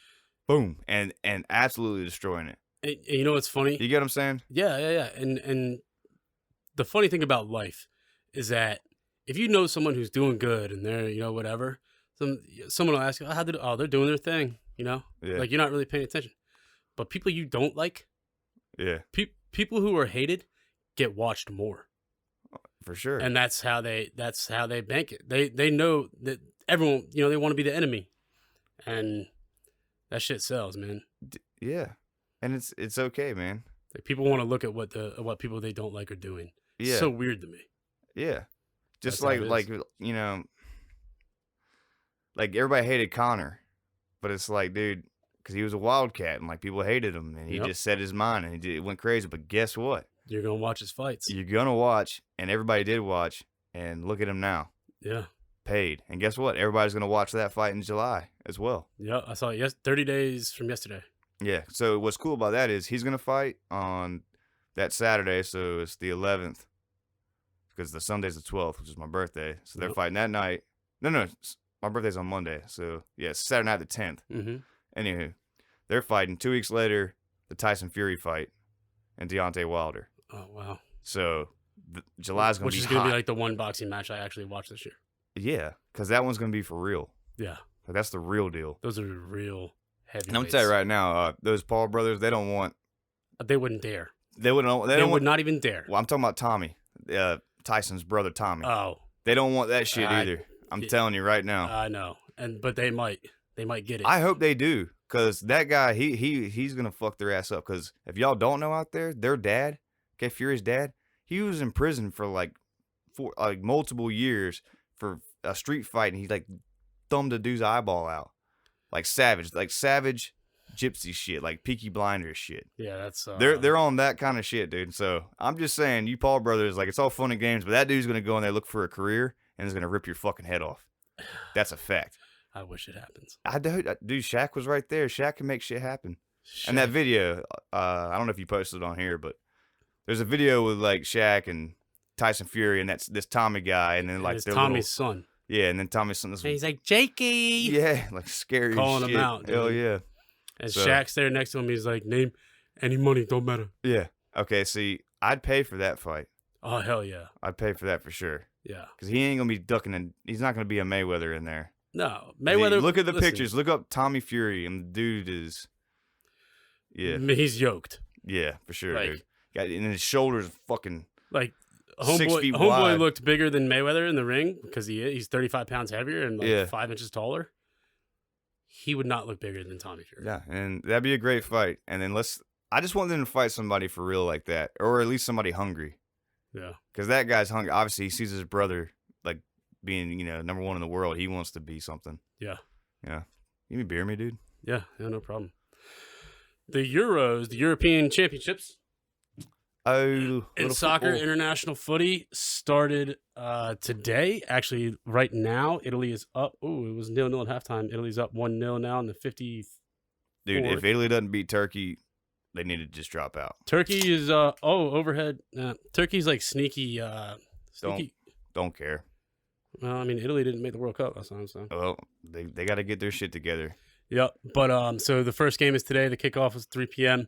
Boom, and absolutely destroying it. And you know what's funny? You get what I'm saying? Yeah. And the funny thing about life is that if you know someone who's doing good and they're, whatever, someone will ask you, they're doing their thing, Yeah. Like you're not really paying attention. But people you don't like, yeah, people who are hated get watched more. For sure. And that's how they bank it. They know that everyone, they want to be the enemy. And that shit sells, man. Yeah. And it's okay, man. Like people want to look at what people they don't like are doing. Yeah. It's so weird to me. Yeah. Just That's like like everybody hated Connor, but it's like, dude, because he was a wildcat and like people hated him and he just set his mind and it went crazy. But guess what? You're gonna watch his fights. You're gonna watch, and everybody did watch, and look at him now. Yeah. Paid. And guess what? Everybody's gonna watch that fight in July as well. Yeah, I saw it 30 days from yesterday. Yeah. So what's cool about that is he's gonna fight on that Saturday, so it's the 11th. Because the Sunday's the 12th, which is my birthday. So they're fighting that night. No, my birthday's on Monday. So, yeah, it's Saturday night the 10th. Mm-hmm. Anywho, they're fighting 2 weeks later, the Tyson Fury fight, and Deontay Wilder. Oh, wow. So, July's going to be hot. Which is going to be like the one boxing match I actually watched this year. Yeah, because that one's going to be for real. Yeah. Like, that's the real deal. Those are real heavy. And I'm going to tell you right now, those Paul brothers, they don't want... They wouldn't dare. They would not even dare. Well, I'm talking about Tommy. Tyson's brother Tommy. Oh. They don't want that shit either. I'm telling you right now. I know. But they might get it. I hope they do, because that guy, he's going to fuck their ass up. Because if y'all don't know out there, their dad, Fury's dad, he was in prison for for multiple years for a street fight, and he thumbed a dude's eyeball out. Savage gypsy shit, like Peaky Blinders shit. Yeah, that's they're on that kind of shit, dude. So I'm just saying, you Paul brothers, it's all fun and games, but that dude's gonna go in there, look for a career, and is gonna rip your fucking head off. That's a fact. I wish it happens. Dude, Shaq was right there. Shaq can make shit happen. Shaq. And that video, I don't know if you posted it on here, but there's a video with Shaq and Tyson Fury and this Tommy guy, and then it's Tommy's son. Yeah, and then Tommy's son. And he's like, Jakey. Yeah, scary calling shit. him out. Dude. Hell yeah. And Shaq's there next to him. He's like, name any money, don't matter. Yeah. Okay, see, I'd pay for that fight. Oh, hell yeah. I'd pay for that for sure. Yeah. Because he ain't going to be ducking, and he's not going to be a Mayweather in there. No. Mayweather. Look at the pictures. Look up Tommy Fury, and the dude is... Yeah. He's yoked. Yeah, for sure, dude. And his shoulders fucking... 6 feet Homeboy wide. looked bigger than Mayweather in the ring because he's 35 pounds heavier and 5 inches taller. He would not look bigger than Tommy Fury. Yeah, and that'd be a great fight. And then I just want them to fight somebody for real like that, or at least somebody hungry. Yeah. Because that guy's hungry. Obviously, he sees his brother being, number one in the world. He wants to be something. Yeah. Yeah. You mean beer me, dude? Yeah, no problem. The Euros, the European Championships Oh, in soccer, international footy started today. Actually, right now, Italy is up. Oh, it was 0-0 at halftime. Italy's up 1-0 now in the 50th. Dude, if Italy doesn't beat Turkey, they need to just drop out. Turkey is overhead. Turkey's like sneaky. Don't care. Well, I mean, Italy didn't make the World Cup last time, so. Well, they got to get their shit together. Yep, but so the first game is today. The kickoff is 3 p.m.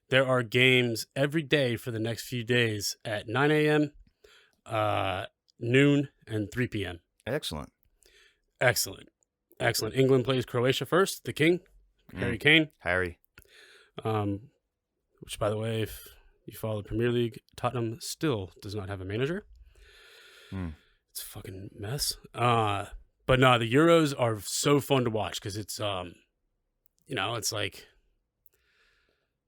There are games every day for the next few days at 9 a.m., noon, and 3 p.m. Excellent. England plays Croatia first. The King, Harry Kane. Which, by the way, if you follow the Premier League, Tottenham still does not have a manager. It's a fucking mess. But no, the Euros are so fun to watch because it's, it's like,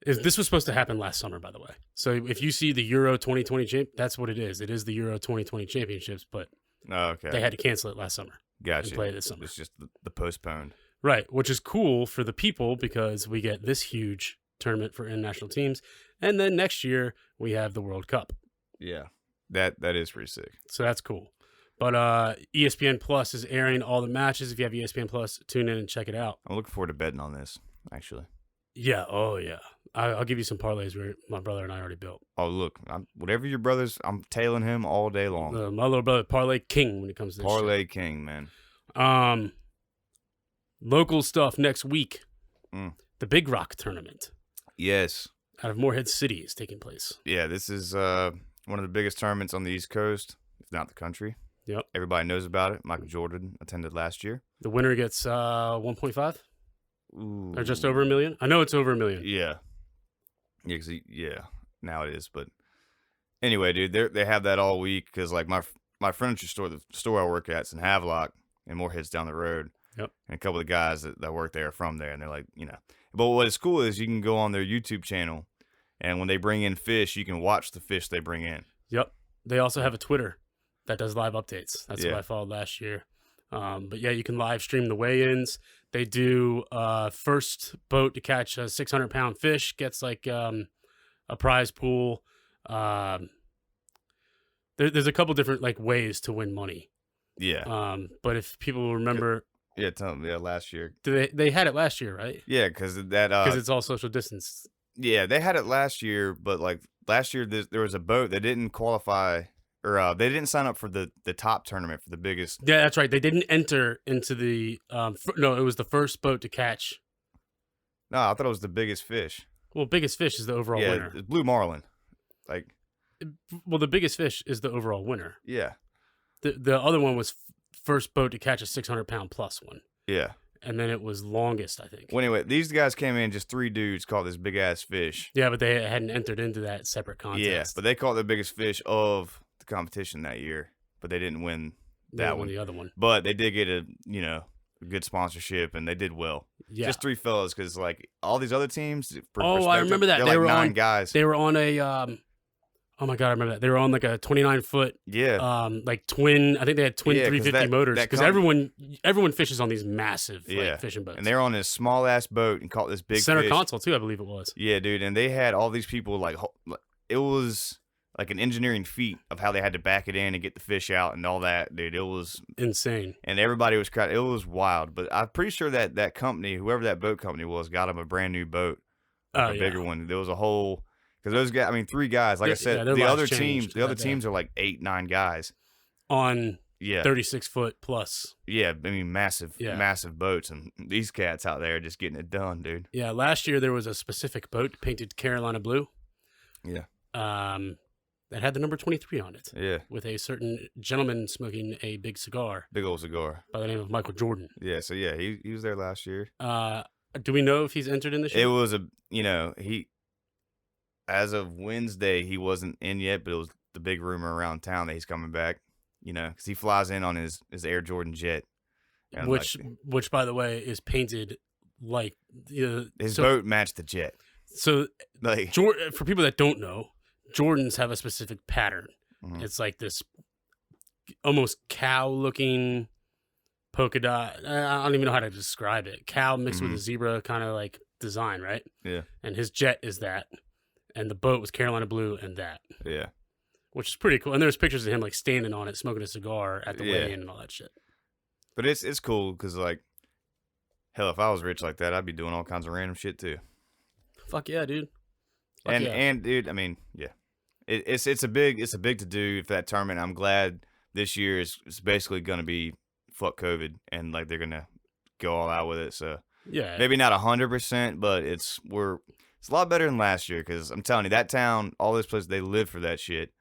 this was supposed to happen last summer, by the way. So if you see the Euro 2020 that's what it is. It is the Euro 2020 championships, but they had to cancel it last summer. Gotcha. And play it this summer. It's just the postponed. Right, which is cool for the people because we get this huge tournament for international teams. And then next year, we have the World Cup. Yeah, that is pretty sick. So that's cool. But ESPN Plus is airing all the matches. If you have ESPN Plus, tune in and check it out. I'm looking forward to betting on this, actually. Yeah, oh yeah. I'll give you some parlays my brother and I already built. Oh, look, whatever your brother's, I'm tailing him all day long. My little brother, Parlay King, when it comes to this Parlay shit. King, man. Local stuff next week. The Big Rock Tournament. Yes. Out of Morehead City is taking place. Yeah, this is one of the biggest tournaments on the East Coast, if not the country. Yep. Everybody knows about it. Michael Jordan attended last year. The winner gets 1.5? Ooh. Or just over $1 million? I know it's over $1 million. Yeah. Now it is. But anyway, dude, they have that all week because, like, my furniture store, the store I work at, is in Havelock, and Morehead's down the road. Yep. And a couple of guys that work there are from there, and they're like, But what is cool is you can go on their YouTube channel, and when they bring in fish, you can watch the fish they bring in. Yep. They also have a Twitter that does live updates. That's what I followed last year. But yeah, you can live stream the weigh-ins. They do first boat to catch a 600-pound fish gets like a prize pool. There's a couple different like ways to win money. Yeah. But if people remember, tell them. Yeah, last year. They had it last year, right? Yeah, because it's all social distance. Yeah, they had it last year, but like last year there was a boat that didn't qualify. Or they didn't sign up for the top tournament for the biggest. Yeah, that's right. They didn't enter into the. No, it was the first boat to catch. No, I thought it was the biggest fish. Well, biggest fish is the overall winner. Yeah, blue marlin. Well, the biggest fish is the overall winner. Yeah. The other one was first boat to catch a 600-pound plus one. Yeah. And then it was longest, I think. Well, anyway, these guys came in, just 3 dudes caught this big ass fish. Yeah, but they hadn't entered into that separate contest. Yeah, but they caught the biggest fish of the competition that year, but they didn't win that one. The other one. But they did get a good sponsorship, and they did well. Yeah. Just 3 fellas, because like all these other teams. I remember that. They were like 9 guys. They were on a. Oh my god, I remember that. They were on like a 29-foot. Yeah. Like twin. I think they had twin 350 motors because everyone fishes on these massive fishing boats. And they were on this small ass boat and caught this big center fish. console too, I believe it was. Yeah, dude, and they had all these people like it was like an engineering feat of how they had to back it in and get the fish out and all that, dude. It was insane. And everybody was crowded. It was wild. But I'm pretty sure that company, whoever that boat company was, got them a brand new boat, a bigger one. There was a whole. Because those guys, 3 guys, like I said, the other teams are like 8, 9 guys on 36-foot plus. Yeah, massive boats, and these cats out there just getting it done, dude. Yeah, last year there was a specific boat painted Carolina blue. Yeah. That had the number 23 on it. Yeah. With a certain gentleman smoking a big cigar. Big old cigar. By the name of Michael Jordan. Yeah. So yeah, he was there last year. Do we know if he's entered in this year? It was he. As of Wednesday, he wasn't in yet, but it was the big rumor around town that he's coming back, because he flies in on his Air Jordan jet. Which, by the way, is painted like... his boat matched the jet. So, for people that don't know, Jordans have a specific pattern. Mm-hmm. It's like this almost cow-looking polka dot. I don't even know how to describe it. Cow mixed with a zebra kind of like design, right? Yeah. And his jet is that, and the boat was Carolina blue and that. Yeah. Which is pretty cool. And there's pictures of him like standing on it, smoking a cigar at the weigh-in and all that shit. But it's cool because like, hell, if I was rich like that, I'd be doing all kinds of random shit too. Fuck yeah, dude. And dude, I mean, yeah, it's a big to do for that tournament. I'm glad this year is basically gonna be fuck COVID and like they're gonna go all out with it. So yeah, maybe not 100%, but it's a lot better than last year because I'm telling you that town, all this place, they live for that shit.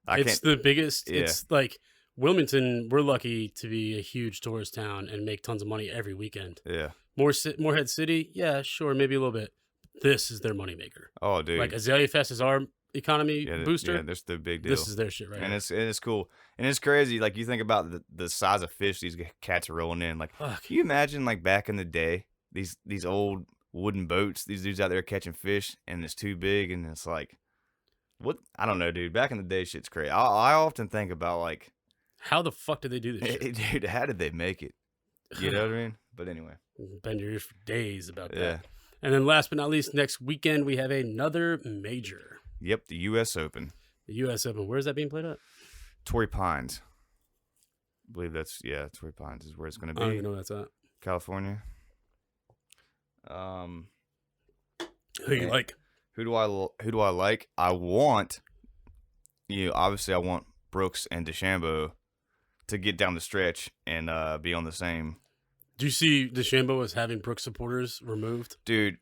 It's the biggest. Yeah. It's like Wilmington. We're lucky to be a huge tourist town and make tons of money every weekend. Yeah. Morehead City, yeah, sure, maybe a little bit. This is their moneymaker. Oh, dude. Like Azalea Fest is our economy booster. Yeah, that's the big deal. This is their shit, right? And it's cool. And it's crazy. Like, you think about the size of fish these cats are rolling in. Like, Fuck. can you imagine, like, back in the day, these old wooden boats, these dudes out there catching fish, and it's too big, and it's like, what? I don't know, dude. Back in the day, shit's crazy. I often think about, like, how the fuck did they do this shit? Dude, how did they make it? You know what I mean? But anyway. Bend your ears for days about that. Yeah. And then last but not least, next weekend, we have another major. Yep, the U.S. Open. The U.S. Open. Where is that being played at? Torrey Pines. I believe Torrey Pines is where it's going to be. I don't even know where that's at. California. Who you like? Who do I like? I want, obviously I want Brooks and DeChambeau to get down the stretch and be on the same. Do you see DeChambeau was having Brooks supporters removed? Dude.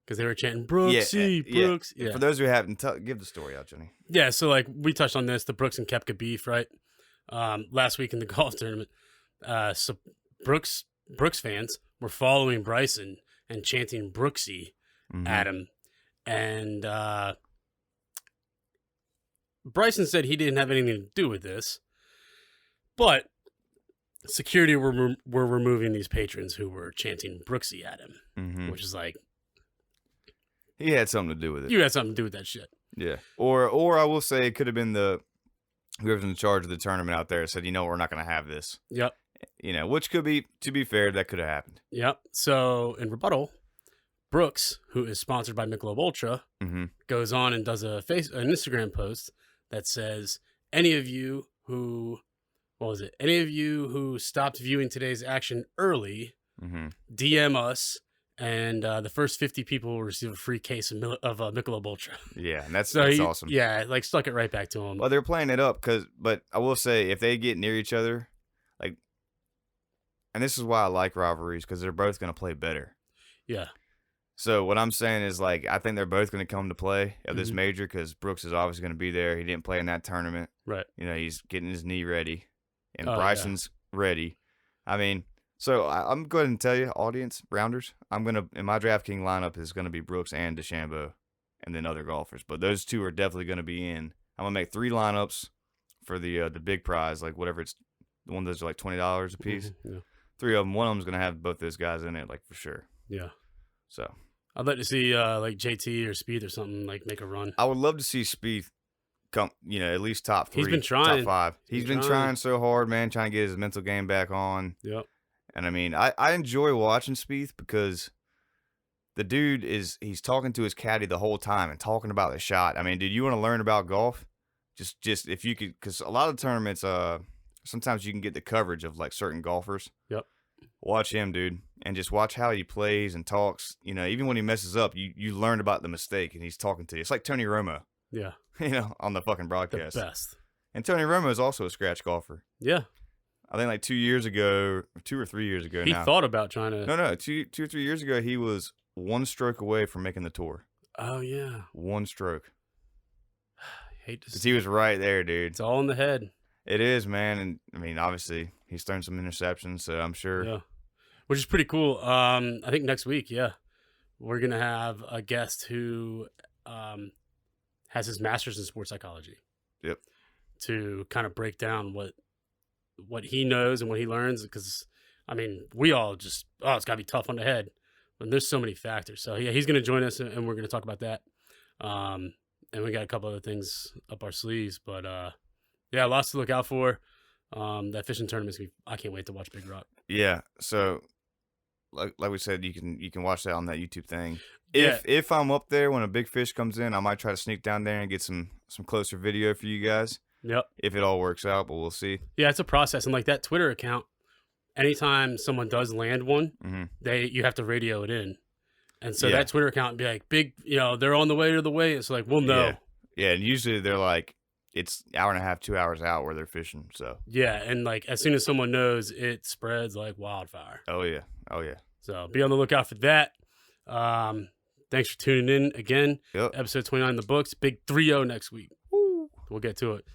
Because they were chanting, Brooksy, Brooks. Yeah. For those who haven't, give the story out, Johnny. Yeah, so like we touched on this, the Brooks and Koepka beef, right? Last week in the golf tournament. So Brooks fans were following Bryson and chanting Brooksy at him. And Bryson said he didn't have anything to do with this. But security were removing these patrons who were chanting Brooksy at him, which is like, he had something to do with it. You had something to do with that shit. Yeah. Or I will say it could have been whoever's in charge of the tournament out there said, we're not going to have this. Yep. Which could be, to be fair, that could have happened. Yep. So in rebuttal, Brooks, who is sponsored by Michelob Ultra, goes on and does an Instagram post that says, any of you who stopped viewing today's action early, DM us, and the first 50 people will receive a free case of Michelob Ultra. Yeah, and that's awesome. Yeah, like stuck it right back to him. Well, they're playing it up but I will say, if they get near each other, like, and this is why I like rivalries, because they're both going to play better. Yeah. So what I'm saying is, like, I think they're both going to come to play at this major, because Brooks is obviously going to be there. He didn't play in that tournament. Right. He's getting his knee ready, and Bryson's ready. I mean, so I'm going to tell you, audience, rounders, in my DraftKings lineup is going to be Brooks and DeChambeau, and then other golfers. But those two are definitely going to be in. I'm going to make 3 lineups for the big prize, like whatever it's, the one that's like $20 a piece. Yeah. 3 of them. One of them's going to have both those guys in it, like, for sure. Yeah. So I'd like to see like JT or Spieth or something like make a run. I would love to see Spieth come, at least top 3. He's been trying. Top 5. He's been trying so hard, man, trying to get his mental game back on. Yep. And I mean, I enjoy watching Spieth because the dude he's talking to his caddy the whole time and talking about the shot. I mean, dude, you want to learn about golf? Just if you could, because a lot of tournaments, sometimes you can get the coverage of like certain golfers. Yep. Watch him, dude, and just watch how he plays and talks. Even when he messes up, you learn about the mistake, and he's talking to you. It's like Tony Romo. Yeah. On the fucking broadcast. The best. And Tony Romo is also a scratch golfer. Yeah. I think like 2 years ago, 2 or 3 years ago he thought about trying to. No, 2 or 3 years ago, he was 1 stroke away from making the tour. Oh, yeah. 1 stroke. I hate to Because he was right there, dude. It's all in the head. It is, man. And, I mean, obviously, he's thrown some interceptions, so I'm sure. Yeah. Which is pretty cool. I think next week, we're going to have a guest who has his master's in sports psychology. Yep. To kind of break down what he knows and what he learns. Because, I mean, we all just, it's got to be tough on the head. And there's so many factors. So, yeah, he's going to join us, and we're going to talk about that. And we got a couple other things up our sleeves. But, lots to look out for. That fishing tournament's I can't wait to watch Big Rock. Yeah. So, like we said, you can watch that on that YouTube thing. Yeah. If I'm up there when a big fish comes in, I might try to sneak down there and get some closer video for you guys. Yep. If it all works out, but we'll see. Yeah, it's a process, and like that Twitter account, anytime someone does land one, you have to radio it in, and so that Twitter account would be like, big, they're on the way to the way. It's like, we'll know. Yeah, and usually they're like, it's hour and a half, 2 hours out where they're fishing. So yeah, and like as soon as someone knows, it spreads like wildfire. Oh yeah. So be on the lookout for that. Thanks for tuning in again. Yep. Episode 29 in the books. Big 3-0 next week. Woo. We'll get to it.